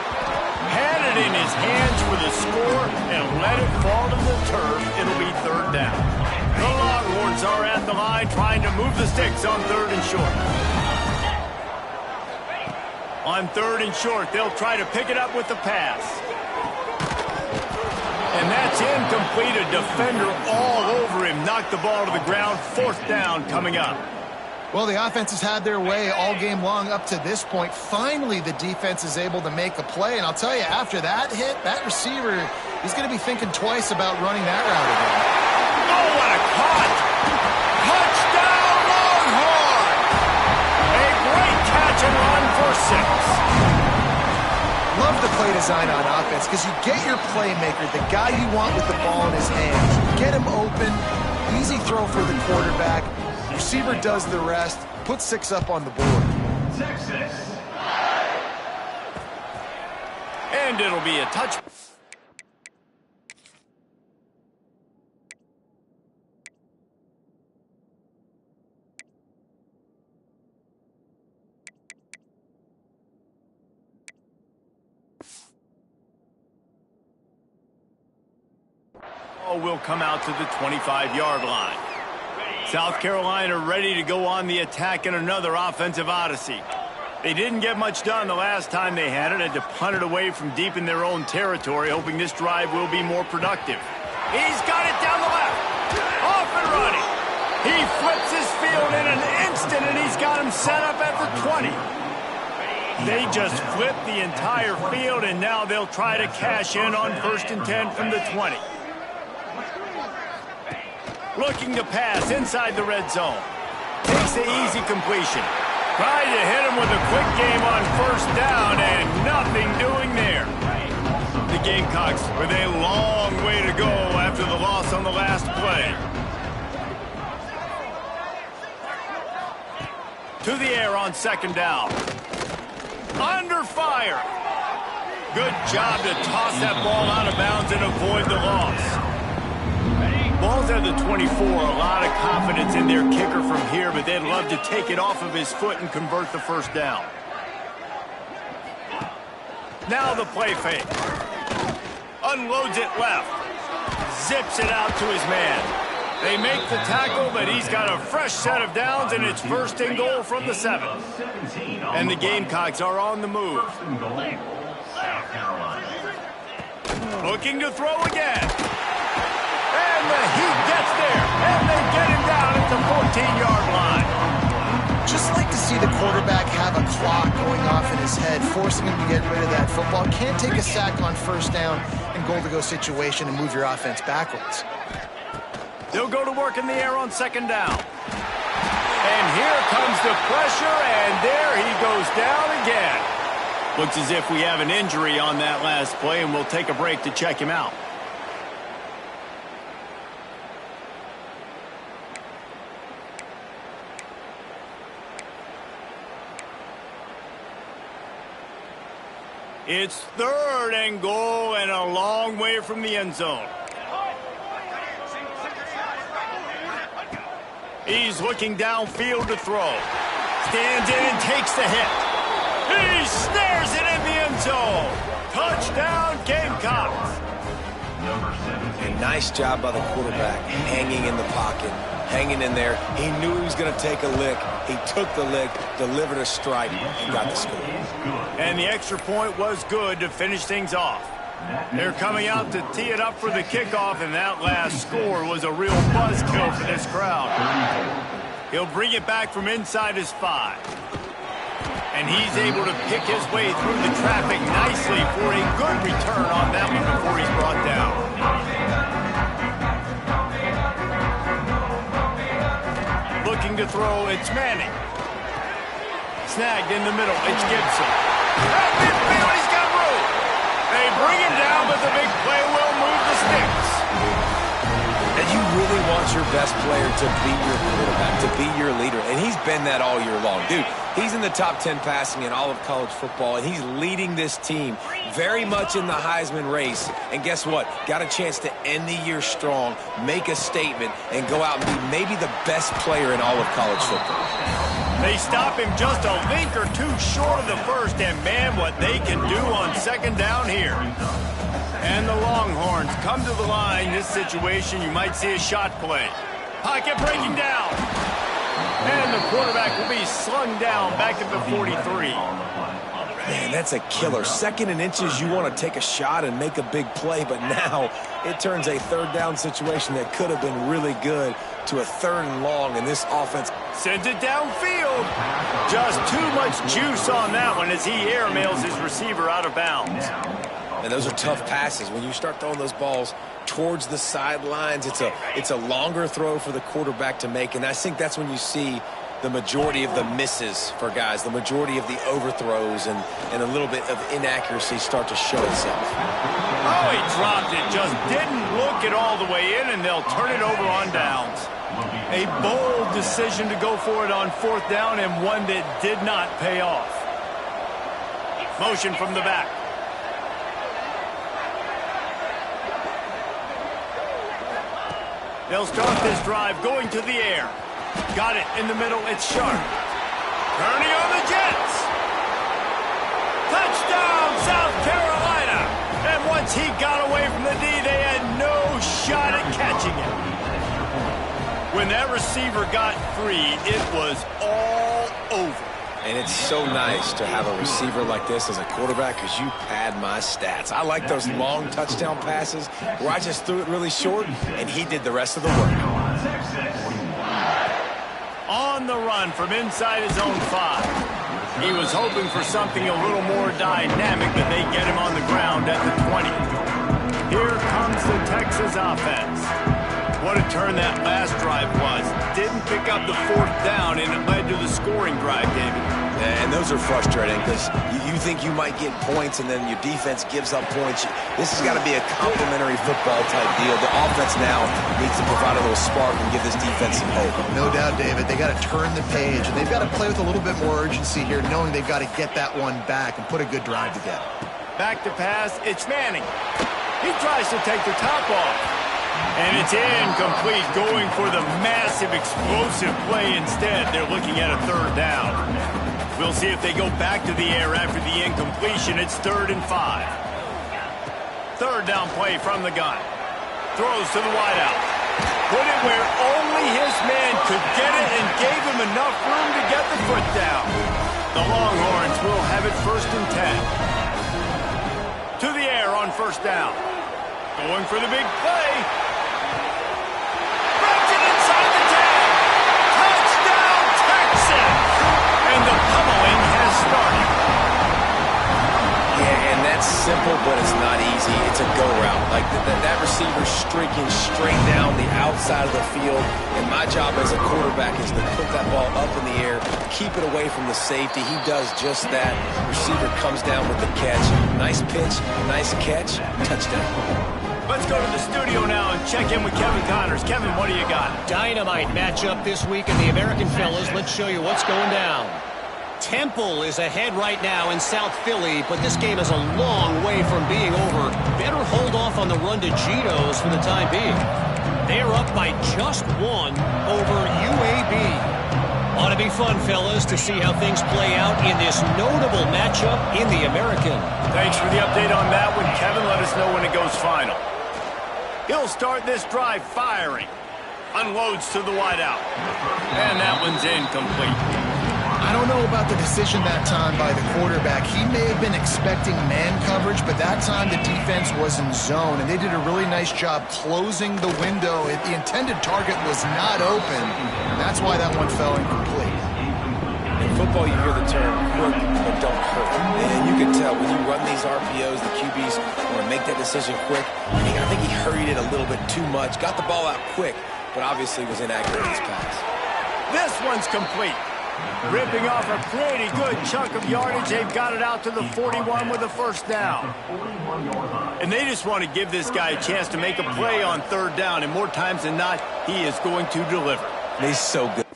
Had it in his hands for the score and let it fall to the turf. It'll be 3rd down. The Longhorns are at the line trying to move the sticks on 3rd and short. On 3rd and short, they'll try to pick it up with the pass. And that's incomplete. A defender all over him. Knocked the ball to the ground. 4th down coming up. Well, the offense has had their way all game long up to this point. Finally, the defense is able to make a play. And I'll tell you, after that hit, that receiver, he's going to be thinking twice about running that route again. Oh, what a cut! Touchdown, Longhorn! A great catch and run for 6. Love the play design on offense because you get your playmaker, the guy you want with the ball in his hands. You get him open, easy throw for the quarterback. Receiver does the rest, puts 6 up on the board. Texas. And it'll be a touch. Will come out to the 25-yard line. South Carolina ready to go on the attack in another offensive odyssey. They didn't get much done the last time they had it. Had to punt it away from deep in their own territory, hoping this drive will be more productive. He's got it down the left. Off and running. He flips his field in an instant, and he's got him set up at the 20. They just flipped the entire field, and now they'll try to cash in on 1st and 10 from the 20. Looking to pass inside the red zone. Takes the easy completion. Tried to hit him with a quick game on 1st down, and nothing doing there. The Gamecocks with a long way to go after the loss on the last play. To the air on 2nd down. Under fire. Good job to toss that ball out of bounds and avoid the loss. Ball's at the 24, a lot of confidence in their kicker from here, but they'd love to take it off of his foot and convert the 1st down. Now the play fake. Unloads it left. Zips it out to his man. They make the tackle, but he's got a fresh set of downs, and it's first and goal from the 7. And the Gamecocks are on the move. Looking to throw again. And the Heat gets there, and they get him down at the 14-yard line. Just like to see the quarterback have a clock going off in his head, forcing him to get rid of that football. Can't take a sack on first down and goal-to-go situation and move your offense backwards. They'll go to work in the air on second down. And here comes the pressure, and there he goes down again. Looks as if we have an injury on that last play, and we'll take a break to check him out. It's third and goal and a long way from the end zone. He's looking downfield to throw. Stands in and takes the hit. He snares it in the end zone. Touchdown, Gamecocks. A nice job by the quarterback, hanging in the pocket, hanging in there. He knew he was going to take a lick. He took the lick, delivered a strike, and got the score. And the extra point was good to finish things off. They're coming out to tee it up for the kickoff, and that last score was a real buzzkill for this crowd. He'll bring it back from inside his 5. And he's able to pick his way through the traffic nicely for a good return on that one before he's brought down. Looking to throw, it's Manning. Snagged in the middle, it's Gibson. At midfield, he's got room. They bring him down, but the big play will move the sticks. And you really want your best player to be your quarterback, to be your leader. And he's been that all year long. Dude, he's in the top 10 passing in all of college football, and he's leading this team very much in the Heisman race. And guess what? Got a chance to end the year strong, make a statement, and go out and be maybe the best player in all of college football. They stop him just a link or two short of the first, and man, what they can do on second down here. And the Longhorns come to the line. This situation, you might see a shot play. Pocket breaking down. And the quarterback will be slung down back at the 43. Man, that's a killer. Second and inches, you want to take a shot and make a big play, but now it turns a third down situation that could have been really good to a third and long, and this offense sends it downfield. Just too much juice on that one as he airmails his receiver out of bounds. And those are tough passes. When you start throwing those balls towards the sidelines, it's a longer throw for the quarterback to make, and I think that's when you see the majority of the misses for guys, the majority of the overthrows and a little bit of inaccuracy start to show itself. Oh, he dropped it, just didn't look it all the way in, and they'll turn it over on downs. A bold decision to go for it on fourth down, and one that did not pay off. Motion from the back. They'll start this drive going to the air. Got it in the middle. It's Sharp. Turning on the Jets. Touchdown, South Carolina. And once he got away from the D, they had no shot at catching him. When that receiver got free, it was all over. And it's so nice to have a receiver like this as a quarterback because you pad my stats. I like those long touchdown passes where I just threw it really short and he did the rest of the work. On the run from inside his own 5. He was hoping for something a little more dynamic, but they get him on the ground at the 20. Here comes the Texas offense. What a turn that last drive was. Didn't pick up the fourth down, and it led to the scoring drive, David. And those are frustrating because you think you might get points and then your defense gives up points. This has got to be a complementary football type deal. The offense now needs to provide a little spark and give this defense some hope. No doubt, David. They got to turn the page, and they've got to play with a little bit more urgency here, knowing they've got to get that one back and put a good drive together. Back to pass, it's Manning. He tries to take the top off. And it's incomplete, going for the massive explosive play instead. They're looking at a third down. We'll see if they go back to the air after the incompletion. It's 3rd and 5. Third down play from the gun. Throws to the wideout. Put it where only his man could get it and gave him enough room to get the foot down. The Longhorns will have it 1st and 10. To the air on 1st down. Going for the big play. Wrapped it inside the 10. Touchdown, Texans! And the pummeling has started. Yeah, and that's simple, but it's not easy. It's a go route. Like that receiver streaking straight down the outside of the field. And my job as a quarterback is to put that ball up in the air, keep it away from the safety. He does just that. Receiver comes down with the catch. Nice pitch, nice catch, touchdown. Let's go to the studio now and check in with Kevin Connors. Kevin, what do you got? Dynamite matchup this week in the American, fellas. Let's show you what's going down. Temple is ahead right now in South Philly, but this game is a long way from being over. Better hold off on the run to Geno's for the time being. They're up by just 1 over UAB. Ought to be fun, fellas, to see how things play out in this notable matchup in the American. Thanks for the update on that one, Kevin. Let us know when it goes final. He'll start this drive firing. Unloads to the wideout. And that one's incomplete. I don't know about the decision that time by the quarterback. He may have been expecting man coverage, but that time the defense was in zone, and they did a really nice job closing the window. The intended target was not open. That's why that one fell incomplete. In football, you hear the term quick but don't hurt. And you can tell when you run these RPOs, the QBs want to make that decision quick. I think he hurried it a little bit too much, got the ball out quick, but obviously was inaccurate in his pass. This one's complete. Ripping off a pretty good chunk of yardage. They've got it out to the 41 with a 1st down. And they just want to give this guy a chance to make a play on 3rd down. And more times than not, he is going to deliver. He's so good.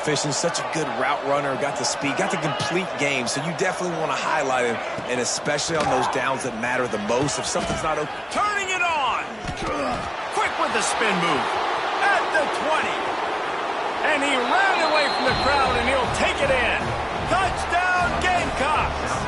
Fishing, such a good route runner, got the speed, got the complete game, so you definitely want to highlight him, and especially on those downs that matter the most. If something's not open. Turning it on! Quick with the spin move. At the 20. And he ran away from the crowd, and he'll take it in. Touchdown, Gamecocks!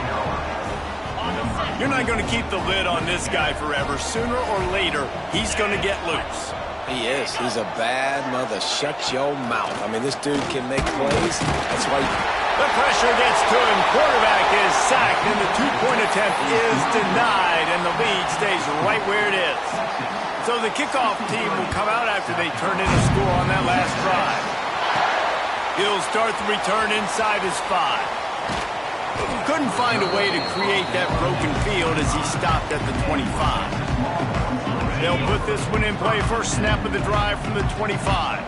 You're not going to keep the lid on this guy forever. Sooner or later, he's going to get loose. He is. He's a bad mother. Shut your mouth. I mean, this dude can make plays. That's why. The pressure gets to him. Quarterback is sacked, and the 2-point attempt is denied, and the lead stays right where it is. So the kickoff team will come out after they turn in a score on that last drive. He'll start the return inside his 5. Couldn't find a way to create that broken field as he stopped at the 25. They'll put this one in play. First snap of the drive from the 25.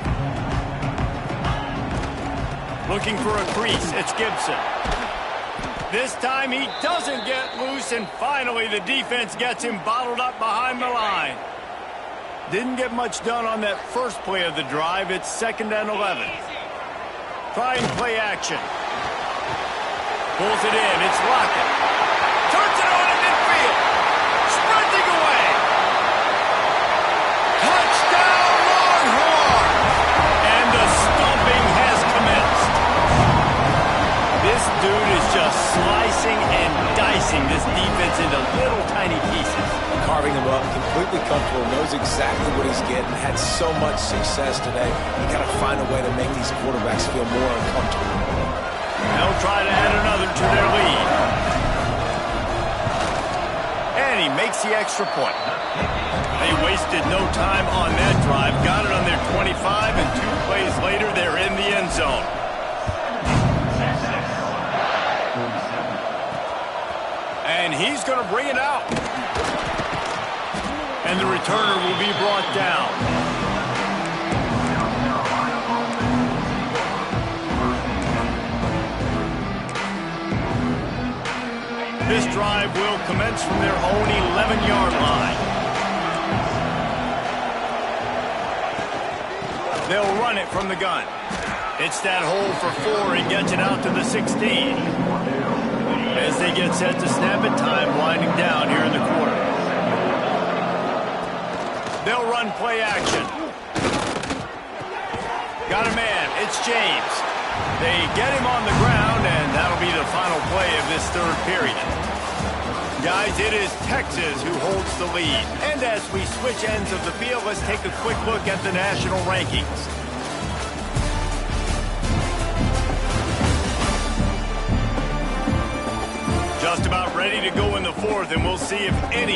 Looking for a crease. It's Gibson. This time he doesn't get loose, and finally the defense gets him bottled up behind the line. Didn't get much done on that first play of the drive. It's 2nd and 11. Trying play action. Pulls it in. It's Lockett. Turns it on in midfield. Sprinting away. Touchdown, Longhorn! And the stomping has commenced. This dude is just slicing and dicing this defense into little tiny pieces. Carving him up, completely comfortable, knows exactly what he's getting, had so much success today. You got to find a way to make these quarterbacks feel more uncomfortable. They'll try to add another to their lead. And he makes the extra point. They wasted no time on that drive. Got it on their 25, and 2 plays later, they're in the end zone. And he's going to bring it out. And the returner will be brought down. This drive will commence from their own 11-yard line. They'll run it from the gun. It's that hole for 4 and gets it out to the 16. As they get set to snap it, time winding down here in the quarter. They'll run play action. Got a man. It's James. They get him on the ground, and that'll be the final play of this third period. Guys, it is Texas who holds the lead. And as we switch ends of the field, let's take a quick look at the national rankings. Just about ready to go in the fourth, and we'll see if any...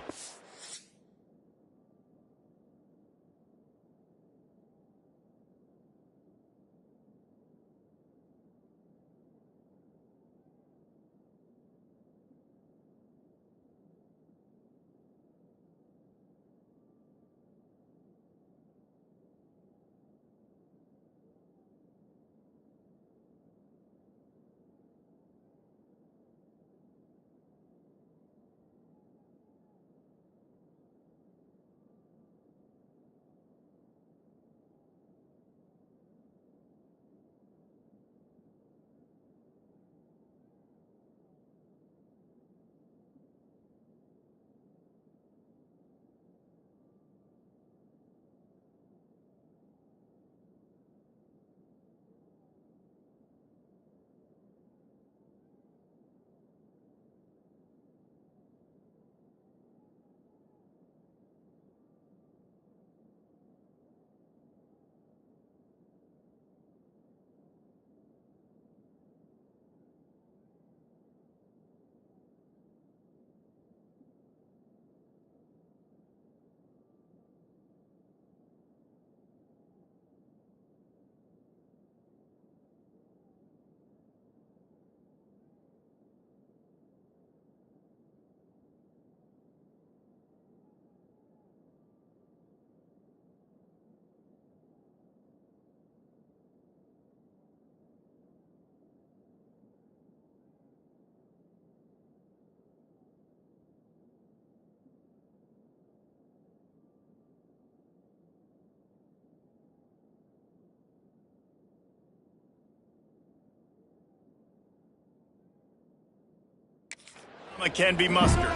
can be mustered.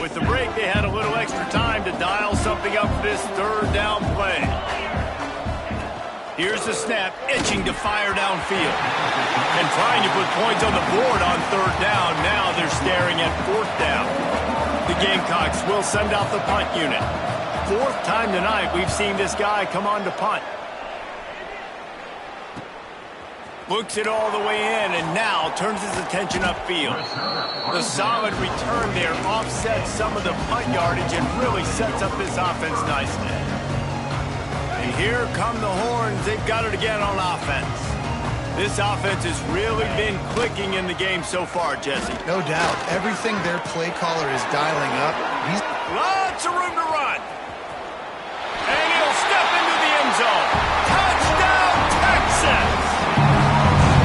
With the break, they had a little extra time to dial something up for this third down play. Here's the snap, itching to fire downfield. And trying to put points on the board on third down. Now they're staring at fourth down. The Gamecocks will send out the punt unit. Fourth time tonight we've seen this guy come on to punt. Looks it all the way in, and now turns his attention upfield. The solid return there offsets some of the punt yardage and really sets up this offense nicely. And here come the horns. They've got it again on offense. This offense has really been clicking in the game so far, Jesse. No doubt. Everything their play caller is dialing up. Lots of room to run. And he'll step into the end zone. Touchdown, Texas!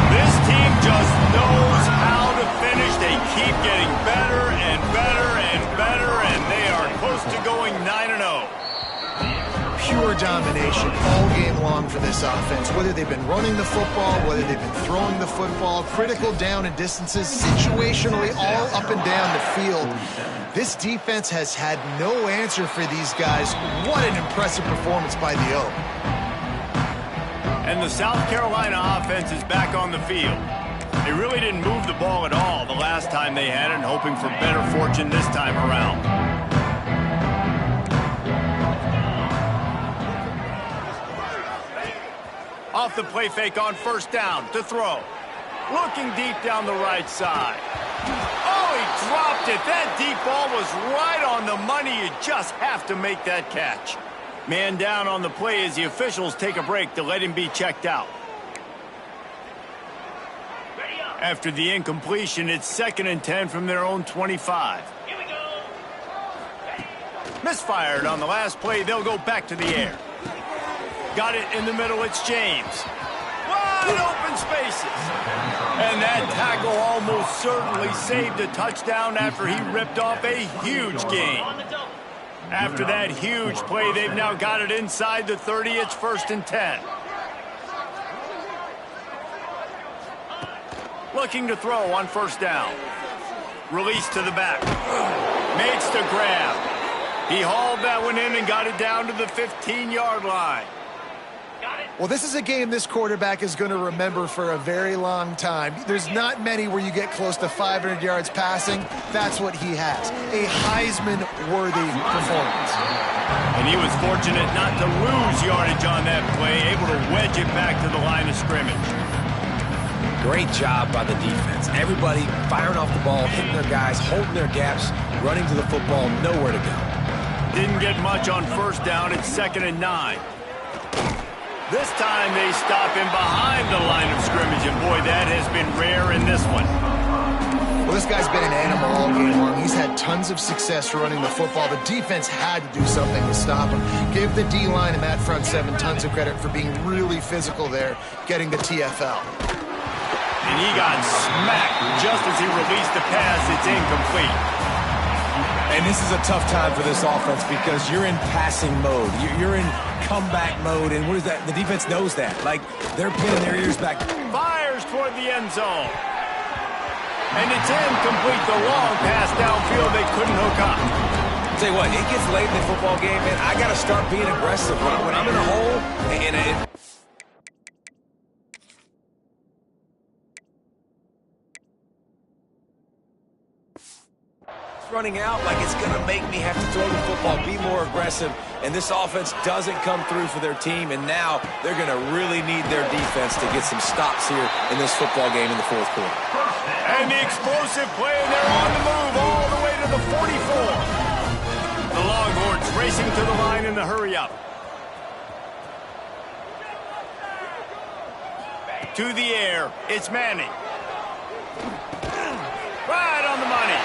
This team just knows how to finish. They keep getting better and better and better, and they are close to going 9-0. Pure domination all game long for this offense. Whether they've been running the football, whether they've been throwing the football, critical down and distances, situationally all up and down the field. This defense has had no answer for these guys. What an impressive performance by the Oak. And the South Carolina offense is back on the field. They really didn't move the ball at all the last time they had it, hoping for better fortune this time around. Off the play fake on first down to throw. Looking deep down the right side. Oh, he dropped it. That deep ball was right on the money. You just have to make that catch. Man down on the play as the officials take a break to let him be checked out. After the incompletion, it's 2nd and 10 from their own 25. Here we go. Misfired on the last play. They'll go back to the air. Got it in the middle. It's James. Wide open spaces. And that tackle almost certainly saved a touchdown after he ripped off a huge gain. After that huge play, they've now got it inside the 30. It's 1st and 10. Looking to throw on first down. Release to the back. Makes the grab. He hauled that one in and got it down to the 15-yard line. Got it. Well, this is a game this quarterback is going to remember for a very long time. There's not many where you get close to 500 yards passing. That's what he has. A Heisman-worthy performance. And he was fortunate not to lose yardage on that play, able to wedge it back to the line of scrimmage. Great job by the defense. Everybody firing off the ball, hitting their guys, holding their gaps, running to the football, nowhere to go. Didn't get much on first down. It's 2nd and 9. This time they stop him behind the line of scrimmage, and boy, that has been rare in this one. Well, this guy's been an animal all game long. He's had tons of success running the football. The defense had to do something to stop him. Give the D-line and that front seven tons of credit for being really physical there, getting the TFL. And he got smacked just as he released the pass. It's incomplete. And this is a tough time for this offense because you're in passing mode. You're in comeback mode, and what is that? The defense knows that. Like, they're pinning their ears back. Fires toward the end zone. And it's incomplete. The long pass downfield they couldn't hook up. Tell you what, it gets late in the football game, man. I got to start being aggressive. When I'm in a hole, and running out, like it's going to make me have to throw the football, be more aggressive, and this offense doesn't come through for their team, and now they're going to really need their defense to get some stops here in this football game in the fourth quarter. And the explosive play, and they're on the move all the way to the 44. The Longhorns racing to the line in the hurry-up. To the air, it's Manning. Right on the money.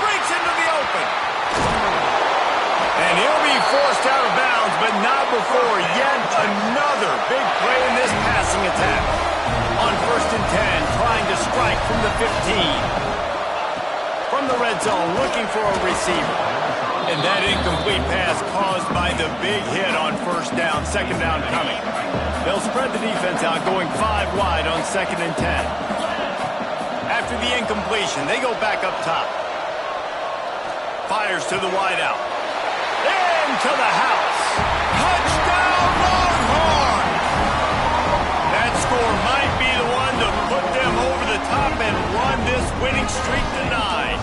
Breaks into the open. And he'll be forced out of bounds, but not before yet another big play in this passing attack. On 1st and 10, trying to strike from the 15. From the red zone, looking for a receiver. And that incomplete pass caused by the big hit on 1st down, 2nd down coming. They'll spread the defense out, going 5 wide on 2nd and 10. After the incompletion, they go back up top. Fires to the wideout. Into the house. Touchdown, Longhorns! That score might be the one to put them over the top and run this winning streak to 9.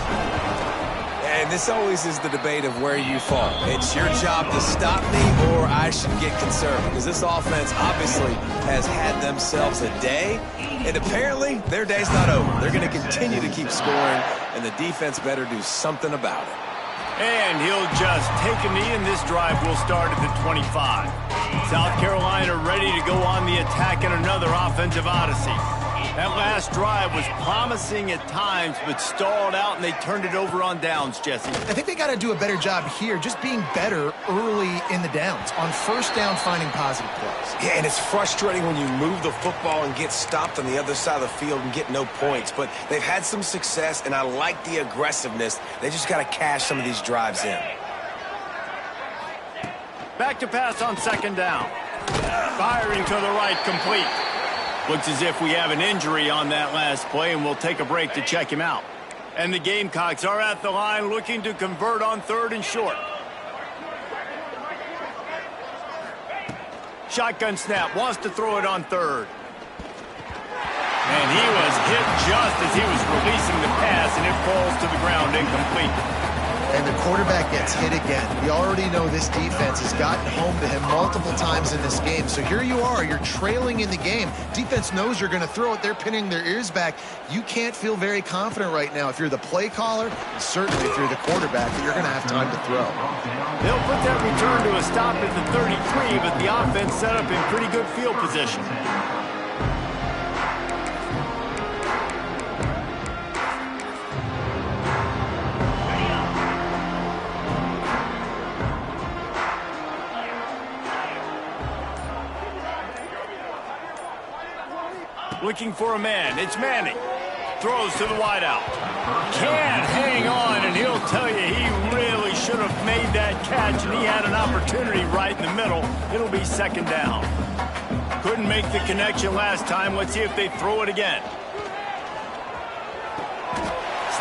And this always is the debate of where you fall. It's your job to stop me, or I should get concerned, because this offense obviously has had themselves a day, and apparently their day's not over. They're going to continue to keep scoring, and the defense better do something about it. And he'll just take a knee, and this drive will start at the 25. South Carolina ready to go on the attack in another offensive odyssey. That last drive was promising at times, but stalled out, and they turned it over on downs, Jesse. I think they got to do a better job here, just being better early in the downs. On 1st down, finding positive plays. Yeah, and it's frustrating when you move the football and get stopped on the other side of the field and get no points. But they've had some success, and I like the aggressiveness. They just got to cash some of these drives in. Back to pass on 2nd down. Firing to the right, complete. Looks as if we have an injury on that last play, and we'll take a break to check him out. And the Gamecocks are at the line looking to convert on 3rd and short. Shotgun snap, wants to throw it on 3rd. And he was hit just as he was releasing the pass, and it falls to the ground incomplete. And the quarterback gets hit again. We already know this defense has gotten home to him multiple times in this game. So here you are, you're trailing in the game. Defense knows you're going to throw it. They're pinning their ears back. You can't feel very confident right now if you're the play caller, and certainly if you're the quarterback, that you're going to have time to throw. They'll put that return to a stop at the 33, but the offense set up in pretty good field position. Looking for a man. It's Manning. Throws to the wideout. Can't hang on, and he'll tell you he really should have made that catch, and he had an opportunity right in the middle. It'll be 2nd down. Couldn't make the connection last time. Let's see if they throw it again.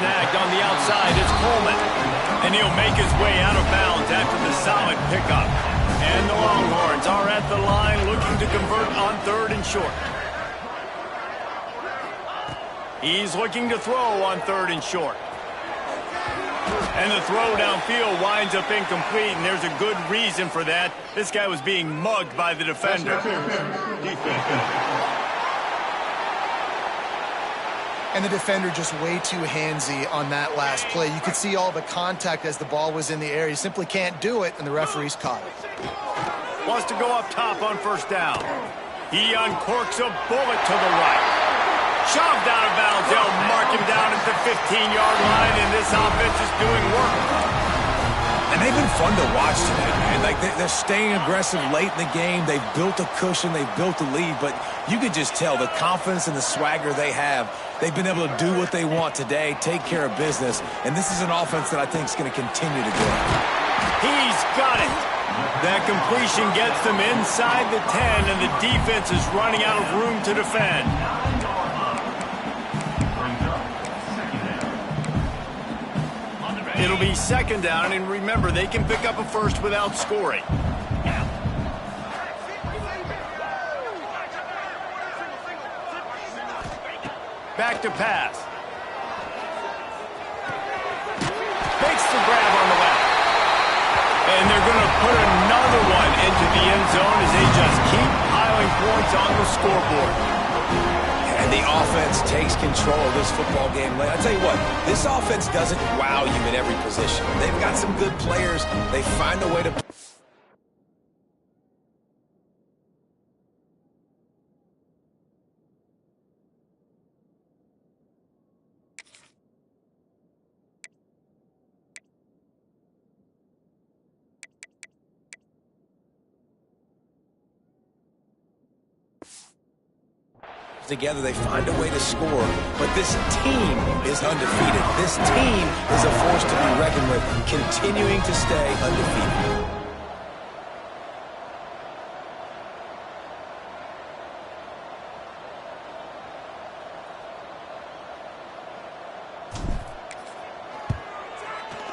Snagged on the outside. It's Coleman. And he'll make his way out of bounds after the solid pickup. And the Longhorns are at the line looking to convert on 3rd and short. He's looking to throw on 3rd and short. And the throw downfield winds up incomplete, and there's a good reason for that. This guy was being mugged by the defender. And the defender just way too handsy on that last play. You could see all the contact as the ball was in the air. He simply can't do it, and the referee's caught it. Wants to go up top on 1st down. He uncorks a bullet to the right. Shoved out of bounds. They'll mark him down at the 15-yard line, and this offense is doing work. And they've been fun to watch tonight, man. Like, they're staying aggressive late in the game. They've built a cushion. They've built a lead. But you could just tell the confidence and the swagger they have. They've been able to do what they want today, take care of business. And this is an offense that I think is going to continue to grow. He's got it. That completion gets them inside the 10, and the defense is running out of room to defend. It'll be 2nd down, and remember, they can pick up a first without scoring. Back to pass. Makes the grab on the left. And they're going to put another one into the end zone as they just keep piling points on the scoreboard. And the offense takes control of this football game. I tell you what, this offense doesn't wow you in every position. They've got some good players. They find a way to... together, they find a way to score, but this team is undefeated. This team is a force to be reckoned with, continuing to stay undefeated.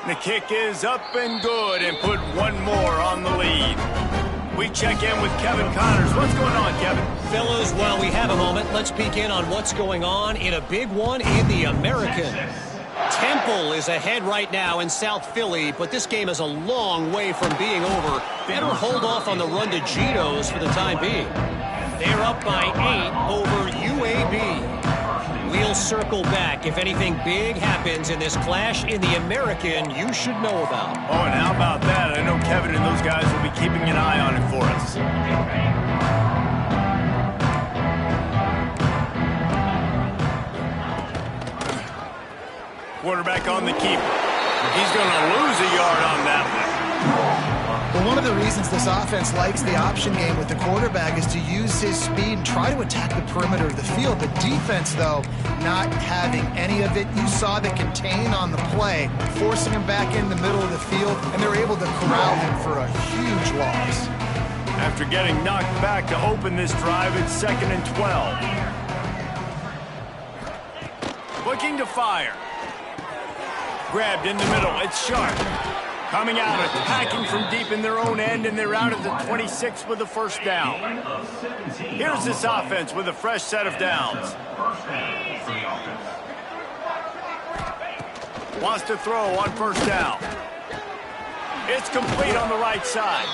The kick is up and good, and put one more on the lead. We check in with Kevin Connors. What's going on, Kevin? Fellas, while we have a moment, let's peek in on what's going on in a big one in the American. Temple is ahead right now in South Philly, but this game is a long way from being over. Better hold off on the run to Geno's for the time being. They're up by 8 over UAB. We'll circle back if anything big happens in this clash in the American you should know about. Oh, and how about that? I know Kevin and those guys will be keeping an eye on it for us. Quarterback on the keeper. He's going to lose a yard on that one. Well, one of the reasons this offense likes the option game with the quarterback is to use his speed and try to attack the perimeter of the field. The defense, though, not having any of it. You saw the contain on the play, forcing him back in the middle of the field, and they're able to corral him for a huge loss. After getting knocked back to open this drive, it's 2nd and 12. Looking to fire. Grabbed in the middle. It's Sharp. Coming out, attacking from deep in their own end, and they're out at the 26 with the first down. Here's this offense with a fresh set of downs. Wants to throw on first down. It's complete on the right side.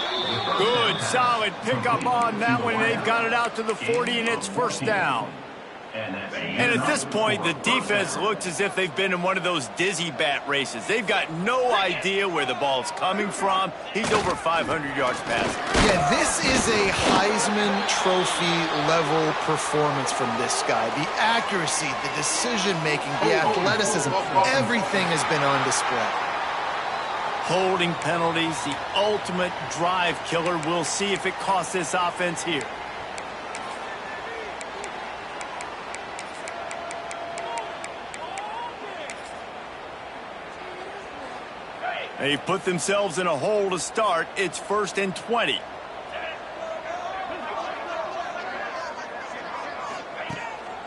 Good, solid pickup on that one. They've got it out to the 40, and it's first down. And at this point, the defense looks as if they've been in one of those dizzy bat races. They've got no idea where the ball's coming from. He's over 500 yards passing. Yeah, this is a Heisman Trophy level performance from this guy. The accuracy, the decision-making, the athleticism, everything has been on display. Holding penalties, the ultimate drive killer. We'll see if it costs this offense here. They put themselves in a hole to start. It's 1st and 20.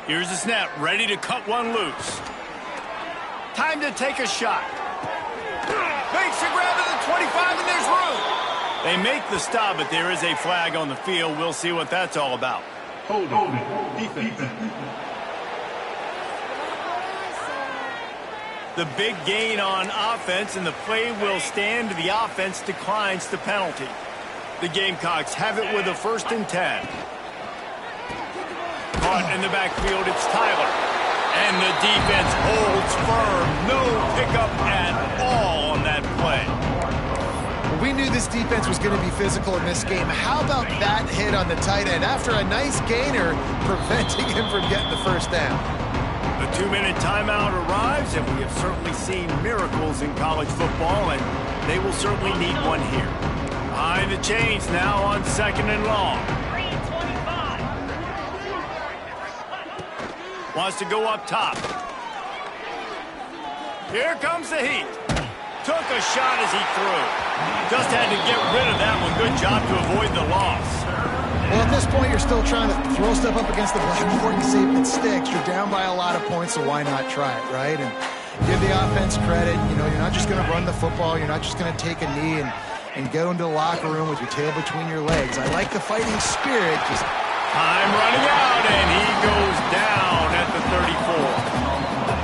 Here's the snap, ready to cut one loose. Time to take a shot. Makes a grab at the 25, and there's room. They make the stop, but there is a flag on the field. We'll see what that's all about. Hold defense. The big gain on offense, and the play will stand. The offense declines the penalty. The Gamecocks have it with a 1st and 10. Caught in the backfield, it's Tyler. And the defense holds firm. No pickup at all on that play. We knew this defense was going to be physical in this game. How about that hit on the tight end after a nice gainer preventing him from getting the 1st down? A 2-minute timeout arrives, and we have certainly seen miracles in college football, and they will certainly need one here. Behind the chains now on 2nd and long. 3:25. Wants to go up top. Here comes the heat. Took a shot as he threw. Just had to get rid of that one. Good job to avoid the loss. Well, at this point, you're still trying to throw stuff up against the blackboard and see if it sticks. You're down by a lot of points, so why not try it, right? And give the offense credit. You know, you're not just going to run the football. You're not just going to take a knee and go into the locker room with your tail between your legs. I like the fighting spirit. Just time running out, and he goes down at the 34.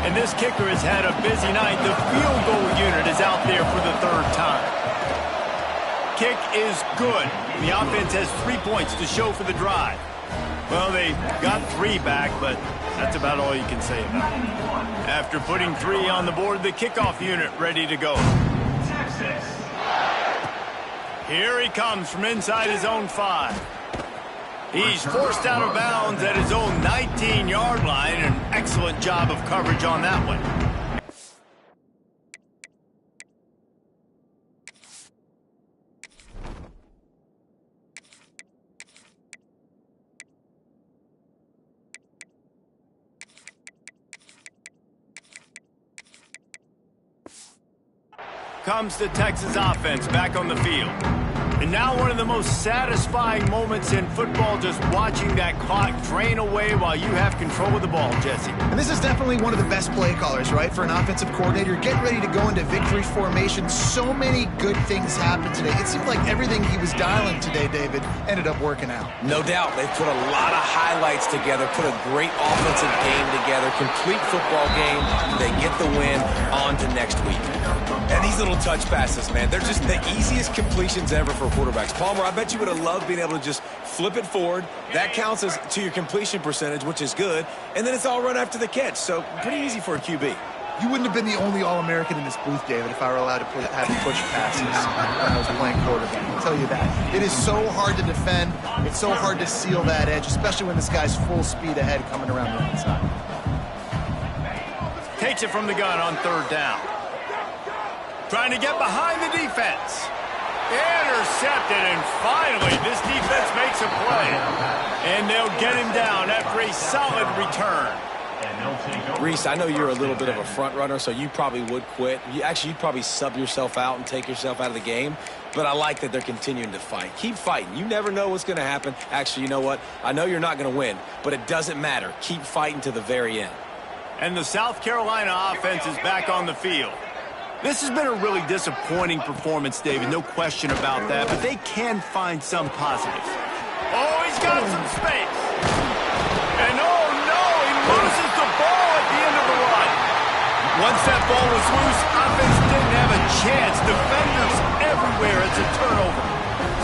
And this kicker has had a busy night. The field goal unit is out there for the 3rd time. Kick is good. The offense has 3 points to show for the drive. Well, they got 3 back, but that's about all you can say about it. After putting 3 on the board, the kickoff unit ready to go. Texas. Here he comes from inside his own 5. He's forced out of bounds at his own 19-yard line. An excellent job of coverage on that one. Comes the Texas offense back on the field. And now one of the most satisfying moments in football, just watching that clock drain away while you have control of the ball, Jesse. And this is definitely one of the best play callers, right, for an offensive coordinator. Getting ready to go into victory formation. So many good things happened today. It seemed like everything he was dialing today, David, ended up working out. No doubt. They've put a lot of highlights together, put a great offensive game together, complete football game. They get the win on to next week. And these little touch passes, man, they're just the easiest completions ever for quarterbacks. Palmer, I bet you would have loved being able to just flip it forward. That counts as to your completion percentage, which is good. And then it's all run after the catch. So pretty easy for a QB. You wouldn't have been the only All-American in this booth, David, if I were allowed to have push passes when I was playing quarterback. I'll tell you that. It is so hard to defend. It's so hard to seal that edge, especially when this guy's full speed ahead coming around the inside. Takes it from the gun on 3rd down. Trying to get behind the defense. Intercepted, and finally this defense makes a play. And they'll get him down after a solid return. Reese, I know you're a little bit of a front runner, so you probably would quit. You'd probably sub yourself out and take yourself out of the game. But I like that they're continuing to fight. Keep fighting. You never know what's going to happen. Actually, you know what? I know you're not going to win, but it doesn't matter. Keep fighting to the very end. And the South Carolina offense is back on the field. This has been a really disappointing performance, David, no question about that, but they can find some positives. Oh, he's got some space. And oh no, he loses the ball at the end of the run. Once that ball was loose, offense didn't have a chance. Defenders everywhere, it's a turnover.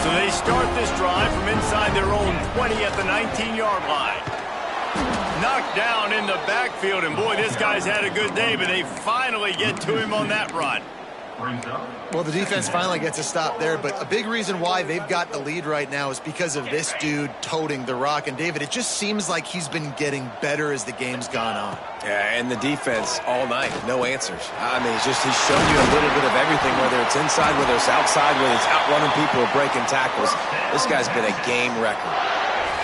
So they start this drive from inside their own 20 at the 19-yard line. Knocked down in the backfield, and boy, this guy's had a good day, but they finally get to him on that run. Well, the defense finally gets a stop there, but a big reason why they've got the lead right now is because of this dude toting the rock. And, David, it just seems like he's been getting better as the game's gone on. Yeah, and the defense all night, no answers. I mean, he's shown you a little bit of everything, whether it's inside, whether it's outside, whether it's outrunning people or breaking tackles. This guy's been a game record.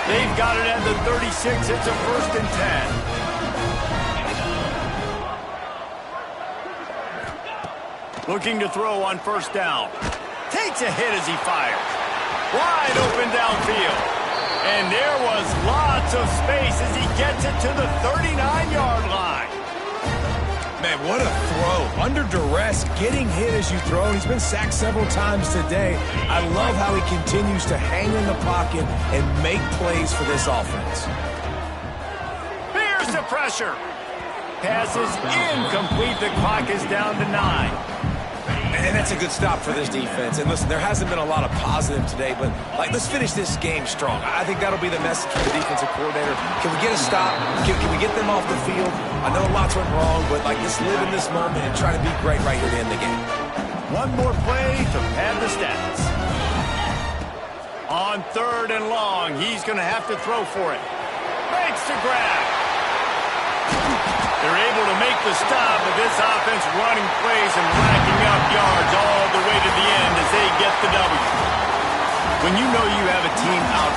They've got it at the 36. It's a 1st and 10. Looking to throw on 1st down. Takes a hit as he fires. Wide open downfield. And there was lots of space as he gets it to the 39-yard line. Man, what a throw. Under duress, getting hit as you throw. He's been sacked several times today. I love how he continues to hang in the pocket and make plays for this offense. Here's the pressure. Pass is incomplete. The clock is down to 9. And that's a good stop for this defense. And listen, there hasn't been a lot of positive today, but let's finish this game strong. I think that'll be the message from the defensive coordinator. Can we get a stop? Can we get them off the field? I know lots went wrong, but let's live in this moment and try to be great right here to end the game. One more play to pad the stats. On 3rd and long, he's going to have to throw for it. Makes the grab. They're able to make the stop, but this offense running plays and racking up yards all the way to the end as they get the W. When you know you have a team out